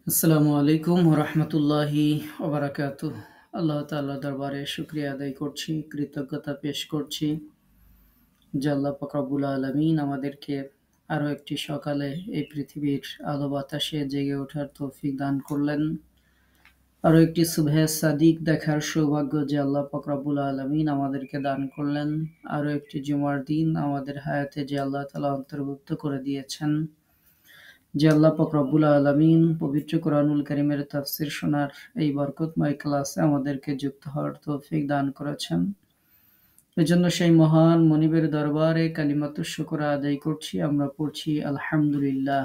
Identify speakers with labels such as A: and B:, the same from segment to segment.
A: আসসালামু আলাইকুম রহমতুল্লাহি ওবারাকাতুহ। আল্লাহ তাআলার দরবারে শুকরিয়া আদায় করছি, কৃতজ্ঞতা পেশ করছি যে আল্লাহ পাক রব্বুল আলামিন আমাদেরকে আরও একটি সকালে এই পৃথিবীর আলো বাতাসে জেগে ওঠার তৌফিক দান করলেন। আরও একটি সুবহে সাদিক দেখার সৌভাগ্য যে আল্লাহ পাক রব্বুল আলামিন আমাদেরকে দান করলেন। আরও একটি জুমার দিন আমাদের হায়াতে যে আল্লাহ তাআলা অন্তর্ভুক্ত করে দিয়েছেন। যে আল্লাহ পাক রব্বুল আলামিন পবিত্র কোরআনুল কারীমের তাফসীর শোনার এই বরকতময় ক্লাসে আমাদেরকে যুক্ত হওয়ার তৌফিক দান করেছেন। এজন্য সেই মহান মনিবের দরবারে কালিমাতুশ শুকর আদায় করছি। আমরা পড়ছি আলহামদুলিল্লাহ।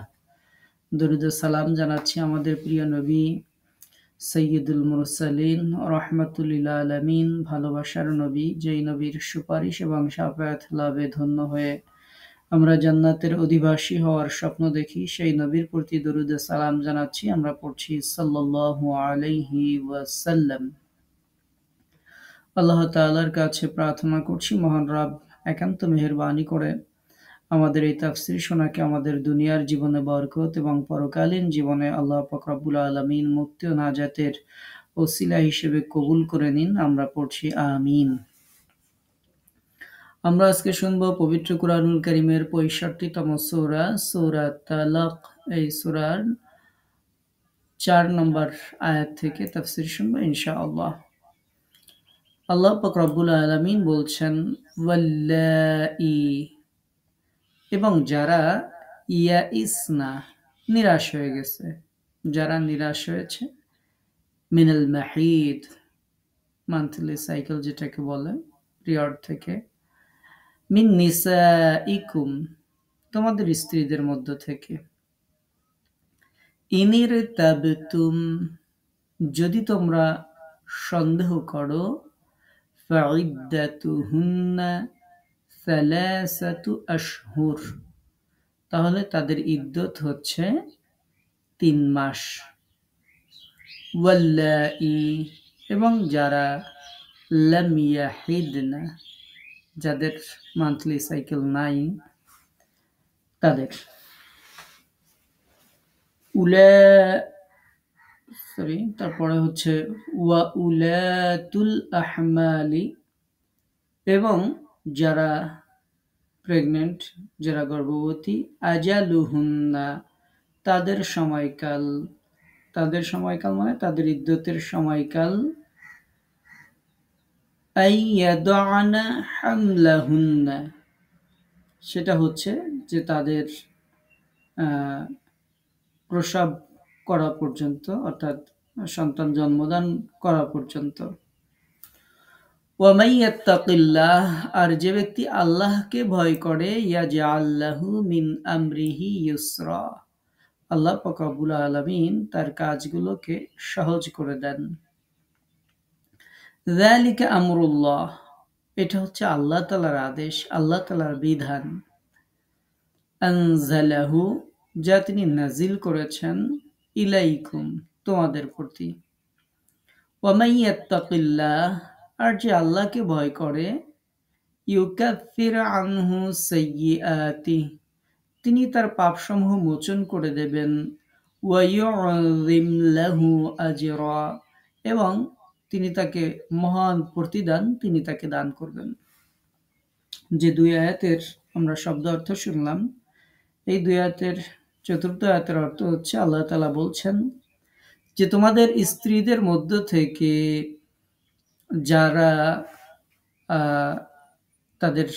A: দরুদ ও সালাম জানাচ্ছি আমাদের প্রিয় নবী সাইয়্যিদুল মুরসালিন রাহমাতুল লিল আলামিন, ভালোবাসার নবী, যেই নবীর সুপারিশ এবং শাফায়াত লাভে ধন্য হয়ে আমরা জান্নাতের অধিবাসী হওয়ার স্বপ্ন দেখি। সেই নবীর প্রতি দরুদ ও সালাম জানাচ্ছি। আমরা পড়ছি সাল্লাল্লাহু আলাইহি ওয়াসাল্লাম। আল্লাহ তাআলার কাছে প্রার্থনা করছি, মহান রব একান্ত মেহেরবানি করে আমাদের এই তাফসীর শোনাকে আমাদের দুনিয়ার জীবনে বরকত এবং পরকালীন জীবনে আল্লাহ পাক রব্বুল আলামিন মুক্তি ও নাজাতের ওসিলা হিসেবে কবুল করে নিন। আমরা পড়ছি আমিন। আমরা আজকে শুনবো পবিত্র কুরআনুল কারীমের ৬৫তম সূরা, সূরা তালাক। এই সূরার ৪ নম্বর আয়াত থেকে তাফসীর শুনবো ইনশাআল্লাহ। আল্লাহ পাক রব্বুল আলামিন বলছেন, ওয়াল্লাই, এবং যারা ইয়াইসনা, নিরাশ হয়ে গেছে, যারা নিরাশ হয়েছে, মিনাল মাহিদ, মান্থলি সাইকেল যেটাকে বলে, পিরিয়ড থেকে, মিন নিসাইকুম, তোমাদের স্ত্রীদের মধ্য থেকে, ইনির তাবতুম, যদি তোমরা সন্দেহ করো, ফাইদ্দাতুহুন্না সালাসাতু আশহুর, তাহলে তাদের ইদ্দত হচ্ছে ৩ মাস। ওয়াল্লাই, এবং যারা লাম ইয়াহিদনা, যাদের মান্থলি সাইকেল নাই, তাদের তারপরে হচ্ছে ওয়া উলাতুল আহমালি, এবং যারা প্রেগনেন্ট, যারা গর্ভবতী, আজালুহুন্না, তাদের সময়কাল, তাদের সময়কাল মানে তাদের ইদ্দতের সময়কাল, আইয়াদানা হামলাহুন্না, সেটা হচ্ছে যে তাদের প্রসব করা পর্যন্ত, অর্থাৎ সন্তান জন্মদান করা পর্যন্ত। ওয়ামাই ইয়াত্তাকিল্লাহ, আর যে ব্যক্তি আল্লাহকে ভয় করে, ইয়াজআল লাহু মিন আমরিহি ইউসরা, আল্লাহ পাক রব্বুল আলামিন তার কাজগুলোকে সহজ করে দেন। যালিকা আমরুল্লাহ, এটা হচ্ছে আল্লাহ তাআলার আদেশ, আল্লাহ তাআলার বিধান। আনজালাহু, যা তিনি নাজিল করেছেন, ইলাইকুম, তোমাদের প্রতি। ওয়ামাই ইয়াত্তাকিল্লাহ, আর যে আল্লাহকে ভয় করে, ইউকাফির আনহু সাইয়্যাতি, তিনি তার পাপসমূহ মোচন করে দেবেন। ওয়ায়ুযিম লাহু আজরা, এবং তিনি তাকে মহান প্রতিদান তিনি তাকে দান করবেন। যে ২ আয়াতের আমরা শব্দ অর্থ শুনলাম, এই ২ আয়াতের চতুর্থ আয়াতের অর্থ হচ্ছে, আল্লাহ তাআলা বলছেন যে তোমাদের স্ত্রীদের মধ্য থেকে যারা তাদের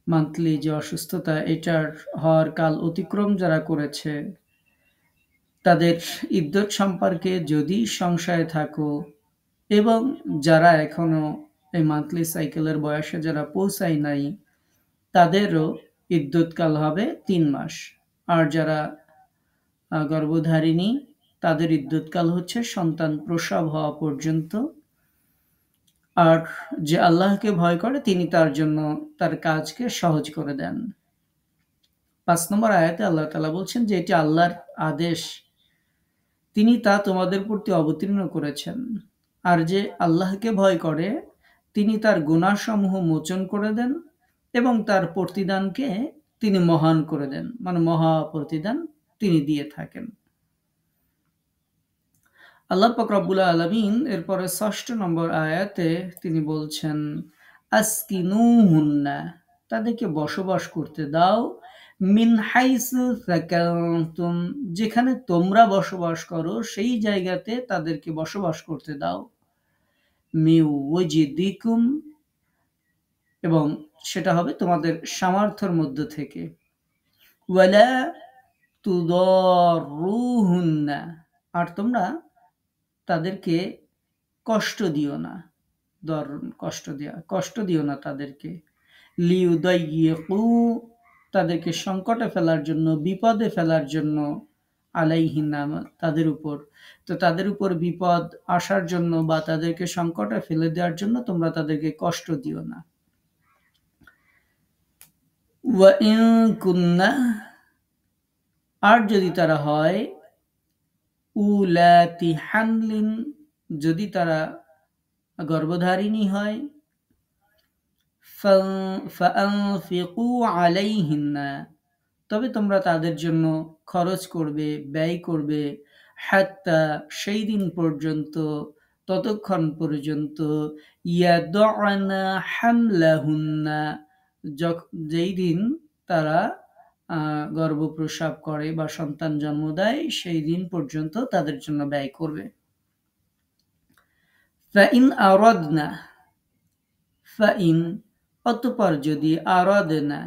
A: মান্থলি যে অসুস্থতা, এটার হওয়ার কাল অতিক্রম যারা করেছে, তাদের ইদ্দত সম্পর্কে যদি সংশয়ে থাকো, এবং যারা এখনো এই মান্থলি সাইকেলের বয়সে যারা পৌঁছায় নাই, তাদেরও ইদ্দতকাল হবে ৩ মাস। আর যারা গর্ভধারিণী, তাদের ইদ্দতকাল হচ্ছে সন্তান প্রসব হওয়া পর্যন্ত। আর যে আল্লাহকে ভয় করে, তিনি তার জন্য তার কাজকে সহজ করে দেন। ৫ নম্বর আয়াতে আল্লাহ তাআলা বলছেন যে এটি আল্লাহর আদেশ, তিনি তা তোমাদের প্রতি অবতীর্ণ করেছেন। আর যে আল্লাহকে ভয় করে, তিনি তার গুনাহসমূহ মোচন করে দেন এবং তার প্রতিদানকে তিনি মহান করে দেন, মানে মহা প্রতিদান তিনি দিয়ে থাকেন। আল্লাহ পাক রব্বুল আলামিন এরপরে ৬ষ্ঠ নম্বর আয়াতে তিনি বলছেন, আসকিনুহুন্না, তাদেরকে বসবাস করতে দাও, মিন হাইসু সাকানতুম, যেখানে তোমরা বসবাস করো সেই জায়গাতে তাদেরকে বসবাস করতে দাও, মিন ওয়াজদিকুম, এবং সেটা হবে তোমাদের সামর্থ্যের মধ্য থেকে, ওয়ালা তুদাররুহুন্না, আর তোমরা তাদেরকে কষ্ট দিও না, কষ্ট দিও না তাদেরকে, লিউদাইয়িকু, তাদেরকে সংকটে ফেলার জন্য, বিপদে ফেলার জন্য, আলাইহিন্না, তাদের উপর, তো তাদের উপর বিপদ আসার জন্য বা তাদেরকে সংকটে ফেলে দেওয়ার জন্য তোমরা তাদেরকে কষ্ট দিও না। ওয়া ইন কুন্না, আর যদি তারা হয়, উলাতি হামলিন, যদি তারা গর্ভধারিণী হয়, ফাআনফিকু আলাইহিন্না, তবে তোমরা তাদের জন্য খরচ করবে, ব্যয় করবে, হাত্তা, সেই দিন পর্যন্ত, ততক্ষণ পর্যন্ত, ইয়াদআনা হামলাহুন্না, যেই দিন তারা গর্ভপ্রসব করে বা সন্তান জন্ম দেয়, সেই দিন পর্যন্ত তাদের জন্য ব্যয় করবে। ফাইন আরাদনা, ফাইন, অতঃপর যদি, আরাদনা,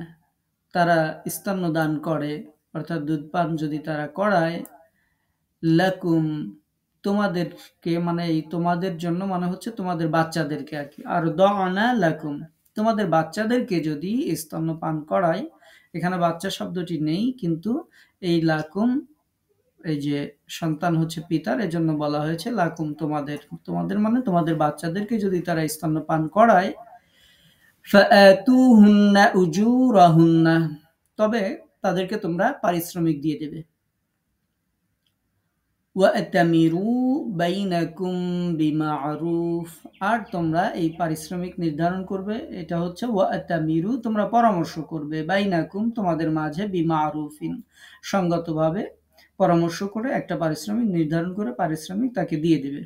A: তারা স্তন্যদান করে, অর্থাৎ দুধ পান যদি তারা করায়, লাকুম, তোমাদেরকে, মানে এই তোমাদের জন্য মানে হচ্ছে তোমাদের বাচ্চাদেরকে আর কি, আর দানা লাকুম, তোমাদের বাচ্চাদেরকে যদি স্তন্যপান করায়, এখানে বাচ্চা শব্দটি নেই, কিন্তু এই লাকুম, এই যে সন্তান হচ্ছে পিতার, এজন্য বলা হয়েছে লাকুম, তোমাদের, তোমাদের মানে তোমাদের বাচ্চাদেরকে যদি তারা স্তন্যপান করায়, ফাআতুহুন্না উজুরাহুন্না, তবে তাদেরকে তোমরা পারিশ্রমিক দিয়ে দেবে। ওয়াতামিরু বাইনাকুম বিমা'রুফ, আর তোমরা এই পারিশ্রমিক নির্ধারণ করবে, এটা হচ্ছে ওয়াতামিরু, তোমরা পরামর্শ করবে, বাইনাকুম, তোমাদের মাঝে, বিমা'রুফিন, সঙ্গতভাবে পরামর্শ করে একটা পারিশ্রমিক নির্ধারণ করে পারিশ্রমিক তাকে দিয়ে দেবে।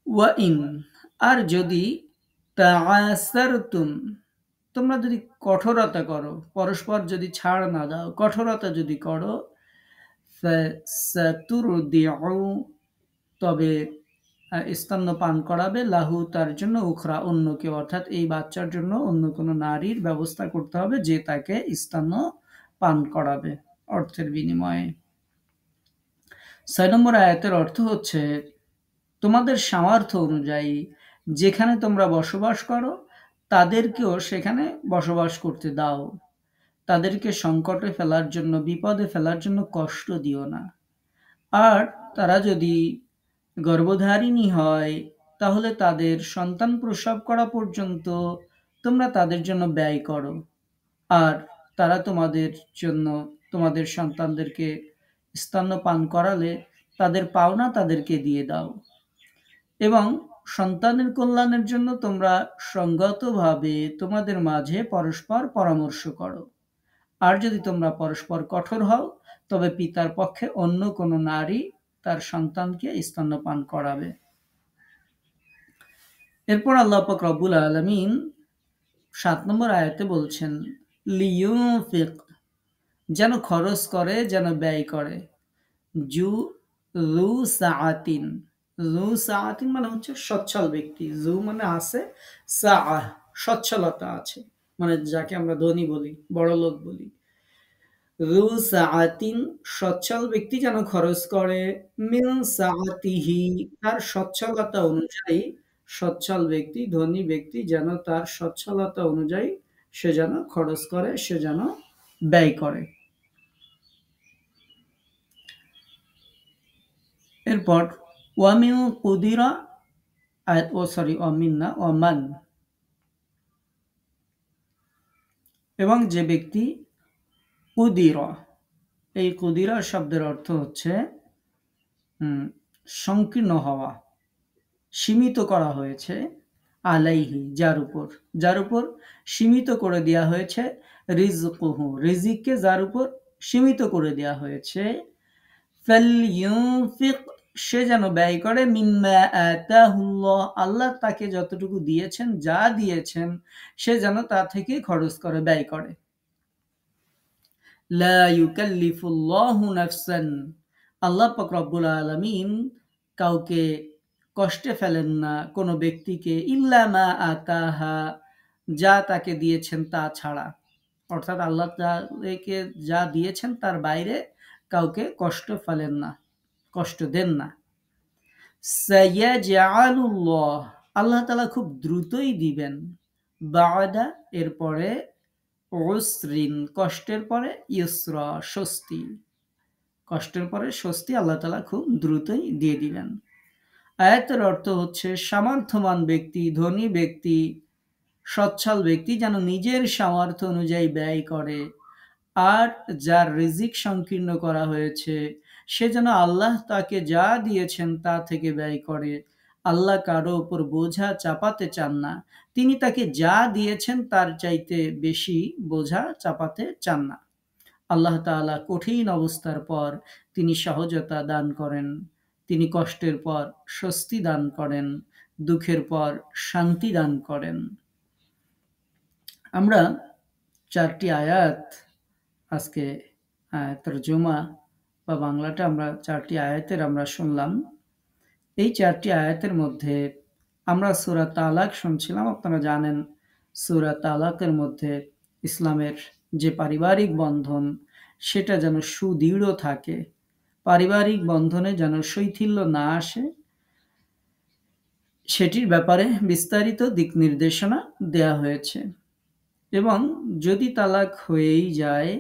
A: ওয়াইন, আর যদি, তাআসারতুম, তোমরা যদি কঠোরতা করো, পরস্পর যদি ছাড় না দাও, কঠোরতা যদি করো, ফাসাতুরদিউ, তবে স্তন্যপান করাবে, লাহু, তার জন্য, উখরা, অন্য কেউ, অর্থাৎ এই বাচ্চার জন্য অন্য কোনো নারীর ব্যবস্থা করতে হবে যে তাকে স্তন্য পান করাবে অর্থের বিনিময়ে। ৬ নম্বর আয়াতের অর্থ হচ্ছে, তোমাদের সামর্থ্য অনুযায়ী যেখানে তোমরা বসবাস করো তাদেরকেও সেখানে বসবাস করতে দাও, তাদেরকে সংকটে ফেলার জন্য, বিপদে ফেলার জন্য কষ্ট দিও না। আর তারা যদি গর্ভধারিণী হয়, তাহলে তাদের সন্তান প্রসব করা পর্যন্ত তোমরা তাদের জন্য ব্যয় করো, আর তারা তোমাদের জন্য, তোমাদের সন্তানদেরকে স্তন্যপান করালে তাদের পাওনা তাদেরকে দিয়ে দাও, এবং সন্তানের কল্যাণের জন্য তোমরা সঙ্গতভাবে তোমাদের মাঝে পরস্পর পরামর্শ করো। আর যদি তোমরা পরস্পর কঠোর হও, তবে পিতার পক্ষে অন্য কোনো নারী তার সন্তানকে স্তন্যপান করাবে। এরপর আল্লাহ পাক রব্বুল আলামিন ৭ নম্বর আয়াতে বলছেন, লিয়ুনফিক, যেন খরচ করে, যেন ব্যয় করে, জু জু সাআতিন, জু সাআতিন মানে হচ্ছে সচ্ছল ব্যক্তি, জু মানে আছে, সাআহ সচ্ছলতা আছে, মানে যাকে আমরা ধনী বলি, বড়লোক বলি। জু সাআতিন, সচ্ছল ব্যক্তি যেন খরচ করে, মিন সাআতিহি, তার সচ্ছলতা অনুযায়ী, সচ্ছল ব্যক্তি, ধনী ব্যক্তি যেন তার সচ্ছলতা অনুযায়ী সে যেন খরচ করে, সে যেন ব্যয় করে। এরপর ওয়ামিন কুদিরা, ওয়ামিন না, ওয়ামান, এবং যে ব্যক্তি, কুদিরা, এই কুদিরা শব্দের অর্থ হচ্ছে সংকীর্ণ হওয়া, সীমিত করা হয়েছে, আলাইহি, যার উপর সীমিত করে দেয়া হয়েছে, রিজকুহু, রিজিককে যার উপর সীমিত করে দেয়া হয়েছে, ফালইউনফিক, সে যেন ব্যয় করে মিম্মা আতাহুল্লাহ, আল্লাহ তাকে যতটুকু দিয়েছেন, যা দিয়েছেন, সে যেন তা থেকে খরচ করে, ব্যয় করে। লা ইউকাল্লিফুল্লাহু নাফসান, আল্লাহ পাক রব্বুল আলামিন কাউকে কষ্টে ফেলেন না, কোনো ব্যক্তিকে, ইল্লা মা আতাহা, যা তাকে দিয়েছেন তা ছাড়া। অর্থাৎ আল্লাহ তাদেরকে যা দিয়েছেন তার বাইরে কাউকে কষ্ট ফেলেন না, কষ্ট দেন না। সাইয়াজআলুল্লাহ, আল্লাহ তাআলা খুব দ্রুতই দিবেন, বা'দা, এরপরে, উসরিন, কষ্টের পরে, ইউসরা, স্বস্তি, কষ্টের পরে স্বস্তি আল্লাহ তাআলা খুব দ্রুতই দিয়ে দিবেন। আয়াতের অর্থ হচ্ছে সামর্থ্যবান ব্যক্তি, ধনী ব্যক্তি, সচ্ছল ব্যক্তি যেন নিজের সামর্থ্য অনুযায়ী ব্যয় করে, আর যার রিজিক সংকীর্ণ করা হয়েছে সে যেন আল্লাহ তাকে যা দিয়েছেন তা থেকে ব্যয় করে। আল্লাহ কারো উপর বোঝা চাপাতে চান না, তিনি তাকে যা দিয়েছেন তার চাইতে বেশি বোঝা চাপাতে চান না। আল্লাহ তাআলা কঠিন অবস্থার পর তিনি সহজতা দান করেন, তিনি কষ্টের পর স্বস্তি দান করেন, দুঃখের পর শান্তি দান করেন। আমরা 4টি আয়াত আজকে তরজমা বা বাংলাটা আমরা 4টি আয়াতের আমরা শুনলাম। এই 4টি আয়াতের মধ্যে আমরা সূরা তালাক শুনছিলাম। আপনারা জানেন সূরা তালাকের মধ্যে ইসলামের যে পারিবারিক বন্ধন সেটা যেন সুদৃঢ় থাকে, পারিবারিক বন্ধনে যেন শৈথিল্য না আসে, সেটির ব্যাপারে বিস্তারিত দিক নির্দেশনা দেয়া হয়েছে। এবং যদি তালাক হয়েই যায়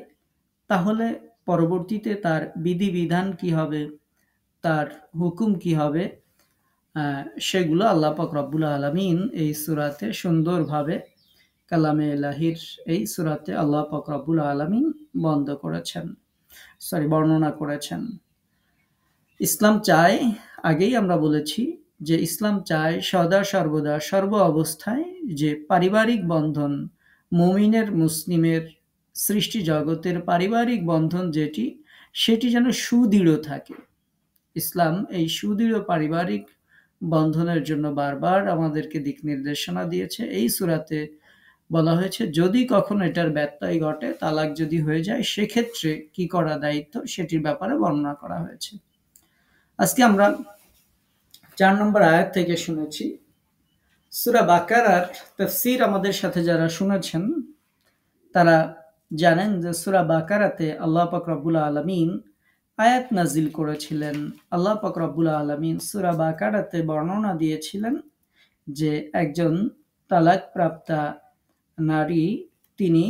A: তাহলে পরবর্তীতে তার বিধিবিধান কি হবে, তার হুকুম কি হবে, সেগুলো আল্লাহ পাক রব্বুল আলামিন এই সূরাতে সুন্দরভাবে, কালামে ইলাহির এই সূরাতে আল্লাহ পাক রব্বুল আলামিন বর্ণনা করেছেন। ইসলাম চায়, আগেই আমরা বলেছি যে ইসলাম চায় সদা সর্বদা সর্ব অবস্থায় যে পারিবারিক বন্ধন, মুমিনের মুসলিমের সৃষ্টি জগতের পারিবারিক বন্ধন সেটি যেন সুদৃঢ় থাকে। ইসলাম এই সুদৃঢ় পারিবারিক বন্ধনের জন্য বারবার আমাদেরকে দিক নির্দেশনা দিয়েছে। এই সূরাতে বলা হয়েছে যদি কখনো এটার ব্যত্যয় ঘটে, তালাক যদি হয়ে যায়, সেক্ষেত্রে কি করা দায়িত্ব সেটির ব্যাপারে বর্ণনা করা হয়েছে। আজকে আমরা 4 নম্বর আয়াত থেকে শুনেছি। সূরা বাকারার তাফসীর আমাদের সাথে যারা শুনেছেন তারা জানেন যে সূরা বাকারাতে আল্লাহ পাক রব্বুল আলামিন আয়াত নাজিল করেছিলেন। আল্লাহ পাক রব্বুল আলামিন সূরা বাকারাতে বর্ণনা দিয়েছিলেন যে একজন তালাকপ্রাপ্তা নারী, তিনি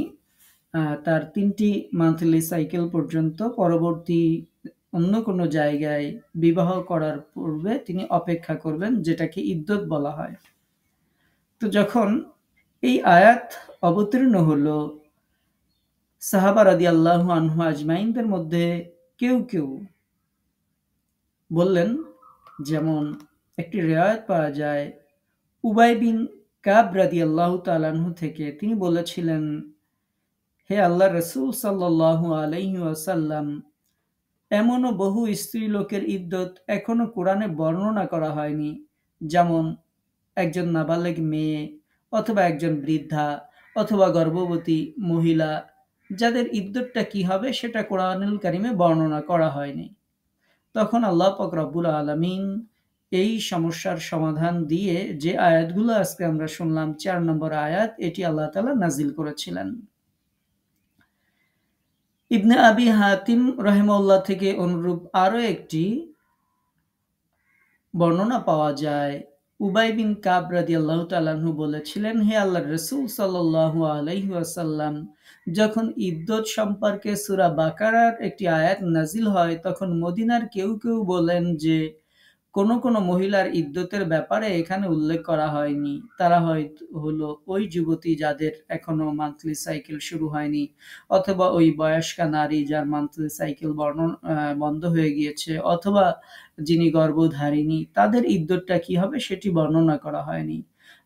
A: তার 3টি মান্থলি সাইকেল পর্যন্ত পরবর্তী অন্য কোনো জায়গায় বিবাহ করার পূর্বে তিনি অপেক্ষা করবেন, যেটাকে ইদ্যত বলা হয়। তো যখন এই আয়াত অবতীর্ণ হলো, সাহাবা রাদিয়াল্লাহু আনহু আজমাইনদের মধ্যে কেউ কেউ বললেন, যেমন একটি রিওয়ায়াত পাওয়া যায় উবাই বিন কাব রাদিয়াল্লাহু তাআলা আনহু থেকে, তিনি বলেছিলেন, হে আল্লাহর রাসূল সাল্লাল্লাহু আলাইহি ওয়াসাল্লাম, এমনও বহু স্ত্রীলোকের ইদ্যত এখনো কোরআনে বর্ণনা করা হয়নি, যেমন একজন নাবালেগ মেয়ে অথবা একজন বৃদ্ধা অথবা গর্ভবতী মহিলা, যাদের ইদ্যতটা কি হবে সেটা কোরআনুল কারীমে বর্ণনা করা হয়নি। তখন আল্লাহ পাক রব্বুল আলামিন এই সমস্যার সমাধান দিয়ে যে আয়াতগুলো আজকে আমরা শুনলাম, 4 নম্বর আয়াত, এটি আল্লাহ তাআলা নাজিল করেছিলেন। ইবনে আবি হাতিম রাহিমাহুল্লাহ থেকে অনুরূপ আরো একটি বর্ণনা পাওয়া যায়। উবাই বিন কাব রাদিয়াল্লাহু তাআলা আনহু বলেছিলেন, হে আল্লাহর রাসূল সাল্লাল্লাহু আলাইহি ওয়াসাল্লাম, যখন ইদ্যত সম্পর্কে সূরা বাকারার একটি আয়াত নাজিল হয় তখন মদিনার কেউ কেউ বলেন যে কোন মহিলার ইদ্যতের ব্যাপারে এখানে উল্লেখ করা হয়নি। তারা হলো ওই যুবতী যাদের এখনো মান্থলি সাইকেল শুরু হয়নি, অথবা ওই বয়স্কা নারী যার মান্থলি সাইকেল বন্ধ হয়ে গিয়েছে, অথবা যিনি গর্ভধারিণী, তাদের ইদ্যতটা কি হবে সেটি বর্ণনা করা হয়নি।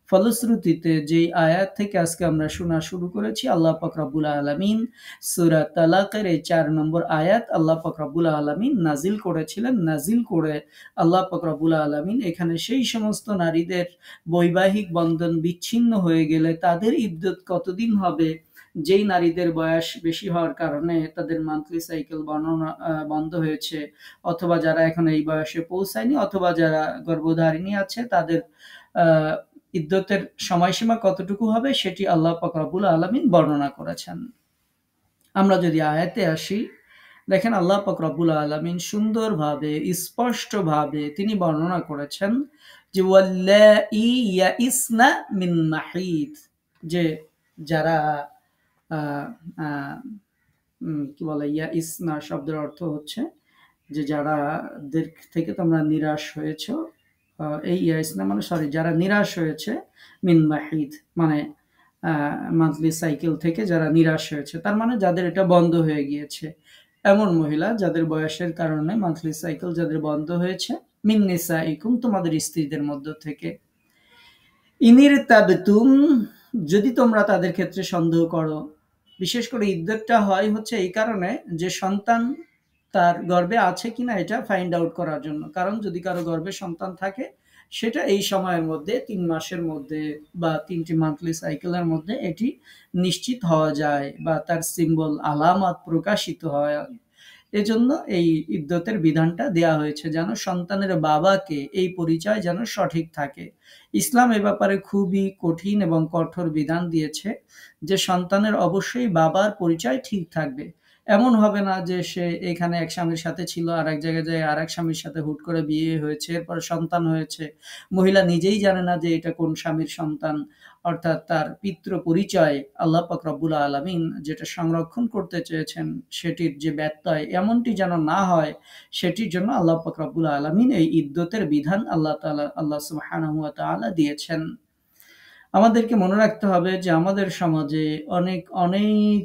A: ফলশ্রুতিতে যেই আয়াত থেকে আজকে আমরা শোনা শুরু করেছি, আল্লাহ পাক রব্বুল আলামিন সূরা তালাকের এই ৪ নম্বর আয়াত আল্লাহ পাক রব্বুল আলামিন নাজিল করেছিলেন। নাজিল করে আল্লাহ পাক রব্বুল আলামিন এখানে সেই সমস্ত নারীদের বৈবাহিক বন্ধন বিচ্ছিন্ন হয়ে গেলে তাদের ইদ্যত কতদিন হবে, যেই নারীদের বয়স বেশি হওয়ার কারণে তাদের মান্থলি সাইকেল বন্ধ হয়েছে, অথবা যারা এখন এই বয়সে পৌঁছায়নি, অথবা যারা গর্ভধারিণী আছে, তাদের ইদ্যতের সময়সীমা কতটুকু হবে সেটি আল্লাহ পাক রব্বুল আলামিন বর্ণনা করেছেন। আমরা যদি আয়াতে আসি, দেখেন আল্লাহ পাক রব্বুল আলামিন সুন্দরভাবে স্পষ্টভাবে তিনি বর্ণনা করেছেন যে ওয়াল্লাঈ ইয়াইসনা মিন মাহিদ, যে যারা কি বলে, ইয়াইসনা শব্দের অর্থ হচ্ছে যে যারা থেকে তোমরা নিরাশ হয়েছ, এই ইয়াইসনা মানে যারা নিরাশ হয়েছে, মিন মাহিদ মানে মান্থলি সাইকেল থেকে যারা নিরাশ হয়েছে, তার মানে যাদের এটা বন্ধ হয়ে গিয়েছে, এমন মহিলা যাদের বয়সের কারণে মান্থলি সাইকেল যাদের বন্ধ হয়েছে, মিন নিসাইকুম তোমাদের স্ত্রীদের মধ্য থেকে, ইনির তাবতুম যদি তোমরা তাদের ক্ষেত্রে সন্দেহ করো। বিশেষ করে ইদ্যতটা হয় হচ্ছে এই কারণে যে সন্তান তার গর্ভে আছে কিনা এটা ফাইন্ড আউট করার জন্য। কারণ যদি কারো গর্ভে সন্তান থাকে, সেটা এই সময়ের মধ্যে ৩ মাসের মধ্যে বা ৩টি মান্থলি সাইকেলের মধ্যে এটি নিশ্চিত হওয়া যায় বা তার সিম্বল আলামত প্রকাশিত হয়। এজন্য এই ইদ্যতের বিধানটা দেয়া হয়েছে যেন সন্তানের বাবাকে এই পরিচয় যেন সঠিক থাকে। ইসলাম এ ব্যাপারে খুবই কঠিন এবং কঠোর বিধান দিয়েছে যে সন্তানের অবশ্যই বাবার পরিচয় ঠিক থাকবে। এমন হবে না যে সে এখানে এক স্বামীর সাথে ছিল, আরেক জায়গায় যেয়ে আরেক স্বামীর সাথে হুট করে বিয়ে হয়েছে, এরপর সন্তান হয়েছে। মহিলা নিজেই জানে না যে এটা কোন স্বামীর সন্তান। অর্থাৎ তার পিতৃ পরিচয় আল্লাহ পাক রব্বুল আলামিন যেটা সংরক্ষণ করতে চেয়েছেন সেটির যে ব্যত্যয় এমনটি যেন না হয়, সেটির জন্য আল্লাহ পাক রব্বুল আলামিন এই ইদ্যতের বিধান আল্লাহ সুবহানাহু ওয়া তাআলা দিয়েছেন। আমাদেরকে মনে রাখতে হবে যে আমাদের সমাজে অনেক অনেক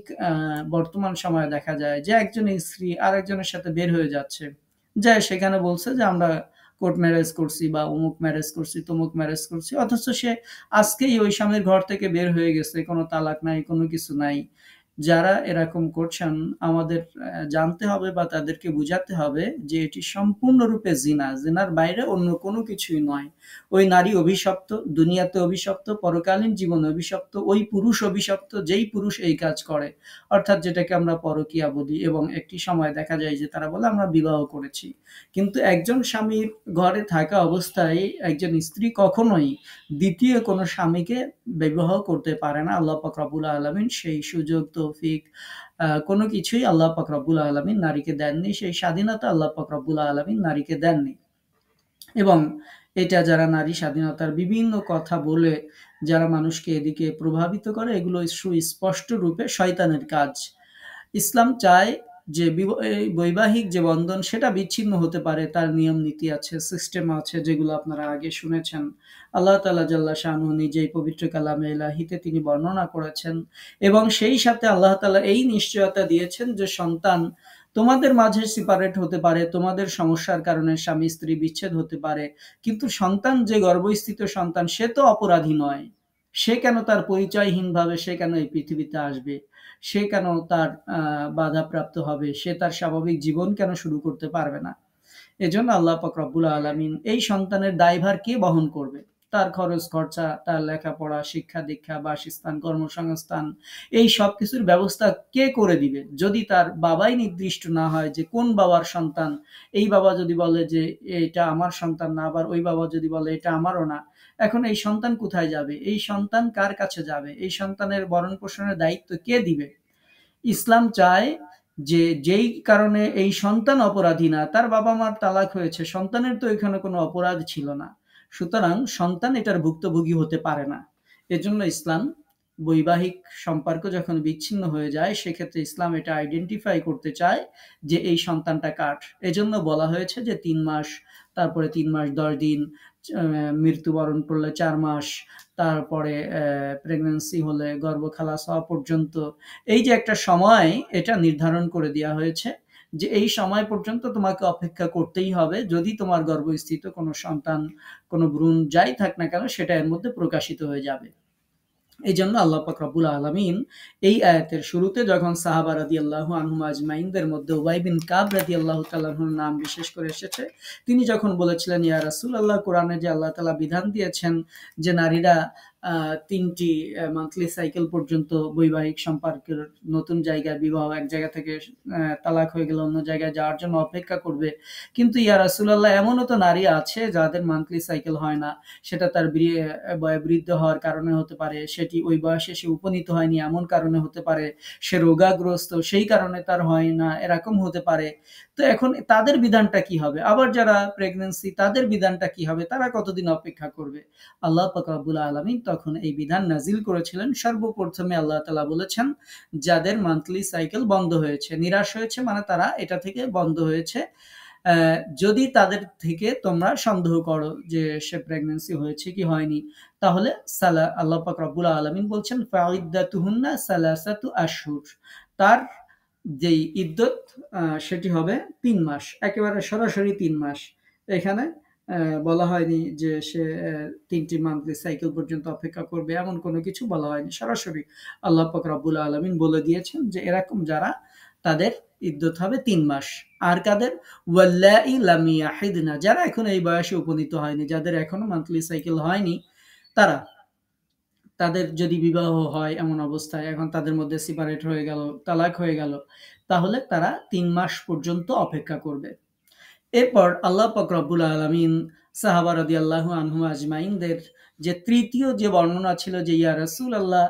A: বর্তমান সময়ে দেখা যায় যে একজন স্ত্রী আরেকজনের সাথে বের হয়ে যাচ্ছে, যায় সেখানে বলছে যে আমরা কোর্ট ম্যারেজ করছি বা অমুক ম্যারেজ করছি, তমুক ম্যারেজ করছি, অথচ সে আজকেই ওই স্বামীর ঘর থেকে বের হয়ে গেছে, কোনো তালাক নাই, কোনো কিছু নাই। যারা এরকম করছেন আমাদের জানতে হবে বা তাদেরকে বুঝাতে হবে যে এটি সম্পূর্ণরূপে জিনা, জিনার বাইরে অন্য কোনো কিছুই নয়। ওই নারী অভিশপ্ত, দুনিয়াতে অভিশপ্ত, পরকালীন জীবনে অভিশপ্ত, ওই পুরুষ অভিশপ্ত যেই পুরুষ এই কাজ করে, অর্থাৎ যেটাকে আমরা পরকীয়া বলি। এবং একটি সময় দেখা যায় যে তারা বলে আমরা বিবাহ করেছি, কিন্তু একজন স্বামীর ঘরে থাকা অবস্থায় একজন স্ত্রী কখনোই দ্বিতীয় কোনো স্বামীকে বিবাহ করতে পারে না। আল্লাহ পাক রব্বুল আলামিন সেই সুযোগ, তৌফিক কোনো কিছুই আল্লাহ পাক রব্বুল আলামিন নারীকে দেননি, সেই স্বাধীনতা আল্লাহ পাক রব্বুল আলামিন নারীকে দেননি। এবং এটা যারা নারী স্বাধীনতার বিভিন্ন কথা বলে যারা মানুষকে এদিকে প্রভাবিত করে, এগুলো সুস্পষ্ট রূপে শয়তানের কাজ। ইসলাম চায় যে এই বৈবাহিক যে বন্ধন সেটা বিচ্ছিন্ন হতে পারে, তার নিয়ম নীতি আছে, সিস্টেম আছে, যেগুলো আপনারা আগে শুনেছেন। আল্লাহ তাআলা জাল্লা শাআনুহু নিজেই পবিত্র কালামে ইলাহিতে তিনি বর্ণনা করেছেন। এবং সেই সাথে আল্লাহ তাআলা এই নিশ্চয়তা দিয়েছেন যে সন্তান তোমাদের মাঝে সেপারেট হতে পারে, তোমাদের সমস্যার কারণে স্বামী স্ত্রী বিচ্ছেদ হতে পারে, কিন্তু সন্তান যে গর্ভস্থিত সন্তান সে তো অপরাধী নয়। সে কেন তার পরিচয়হীনভাবে সে কেন এই পৃথিবীতে আসবে? সে কেন তার বাধাপ্রাপ্ত হবে? সে তার স্বাভাবিক জীবন কেন শুরু করতে পারবে না? এজন্য আল্লাহ পাক রব্বুল আলামিন এই সন্তানের দায়ভার কে বহন করবে? তার খরচ খরচা, তার লেখাপড়া, শিক্ষা-দীক্ষা, বাসস্থান, কর্মসংস্থান, এই সবকিছুর ব্যবস্থা কে করে দিবে? যদি তার বাবাই নির্দিষ্ট না হয় যে কোন বাবার সন্তান, এই বাবা যদি বলে যে এটা আমার সন্তান না, আবার ওই বাবা যদি বলে এটা আমারও না, এখন এই সন্তান কোথায় যাবে? এই সন্তান কার কাছে যাবে? এই সন্তানের ভরণ-পোষণের দায়িত্ব কে দিবে? ইসলাম চায় যে যেই কারণে এই সন্তান অপরাধী না, তার বাবা-মার তালাক হয়েছে, সন্তানের তো এখানে কোনো অপরাধ ছিল না। সুতরাং সন্তান এটার ভুক্তভোগী হতে পারে না। এজন্য ইসলাম বৈবাহিক সম্পর্ক যখন বিচ্ছিন্ন হয়ে যায়, সেক্ষেত্রে ইসলাম এটা আইডেন্টিফাই করতে চায় যে এই সন্তানটা কার। এজন্য বলা হয়েছে যে ৩ মাস, তারপরে ৩ মাস ১০ দিন, মৃত্যুবরণ করলে ৪ মাস, তারপরে প্রেগন্যান্সি হলে গর্ভ খালাস হওয়া পর্যন্ত, এই যে একটা সময় এটা নির্ধারণ করে দেওয়া হয়েছে যে এই সময় পর্যন্ত তোমাকে অপেক্ষা করতেই হবে, যদি তোমার গর্ভস্থিত কোনো সন্তান, কোনো ভ্রূণ যাই থাক না কেন, সেটা এর মধ্যে প্রকাশিত হয়ে যাবে। এই জন্য আল্লাহ পাক রব্বুল আলমিন এই আয়াতের শুরুতে যখন সাহাবা রাদিয়াল্লাহু আনহুম আজমাইনদের মধ্যে উবাই বিন কাব রাদিয়াল্লাহু তাআলার নাম বিশেষ করে এসেছে, তিনি যখন বলেছিলেন, ইয়া রাসূলুল্লাহ, কোরআনে যে আল্লাহ তাআলা বিধান দিয়েছেন যে নারীরা ৩টি মান্থলি সাইকেল পর্যন্ত বৈবাহিক সম্পর্কের নতুন জায়গায় বিবাহ, এক জায়গা থেকে তালাক হয়ে গেলে অন্য জায়গায় যাওয়ার জন্য অপেক্ষা করবে। কিন্তু ইয়া রাসূলুল্লাহ, এমনও তো নারী আছে যাদের মান্থলি সাইকেল হয় না। সেটা তার বয়োবৃদ্ধ হওয়ার কারণে হতে পারে, সেটি ওই বয়সে সে উপনীত হয়নি এমন কারণে হতে পারে, সে রোগাগ্রস্ত সেই কারণে তার হয় না, এরকম হতে পারে। তো এখন তাদের বিধানটা কি হবে? আবার যারা প্রেগন্যান্সি, তাদের বিধানটা কি হবে? তারা কতদিন অপেক্ষা করবে? আল্লাহ পাক রব্বুল আলামিন তখন এই বিধান নাজিল করেছিলেন। সর্বপ্রথমে আল্লাহ তাআলা বলেছেন, যাদের মান্থলি সাইকেল বন্ধ হয়েছে, নিরাশ হয়েছে মানে তারা এটা থেকে বন্ধ হয়েছে, যদি তাদের থেকে তোমরা সন্দেহ করো যে সে প্রেগন্যান্সি হয়েছে কি হয়নি, তাহলে আল্লাহ পাক রব্বুল আলামিন বলছেন, ফাইদ্দাতুহুন্না সালাসাতু আশহুর, তার যেই ইদ্যত সেটি হবে ৩ মাস, একেবারে সরাসরি ৩ মাস। এখানে বলা হয়নি যে সে ৩টি মান্থলি সাইকেল পর্যন্ত অপেক্ষা করবে, এমন কোনো কিছু বলা হয়নি। সরাসরি আল্লাহ পাক রব্বুল আলামিন বলে দিয়েছেন যে এরকম যারা, তাদের ইদ্যত হবে ৩ মাস। আর কাদের? ওয়াল্লাঈ লাম ইয়াহিদনা, যারা এখনো এই বয়সে উপনীত হয়নি, যাদের এখনো মান্থলি সাইকেল হয়নি, তারা, তাদের যদি বিবাহ হয় এমন অবস্থায়, এখন তাদের মধ্যে সেপারেট হয়ে গেল, তালাক হয়ে গেল, তাহলে তারা ৩ মাস পর্যন্ত অপেক্ষা করবে। এরপর আল্লাহ পাক রব্বুল আলামিন সাহাবা রাদিয়াল্লাহু আনহুম আজমাইনদের যে তৃতীয় যে বর্ণনা ছিল যে, ইয়া রাসূলুল্লাহ,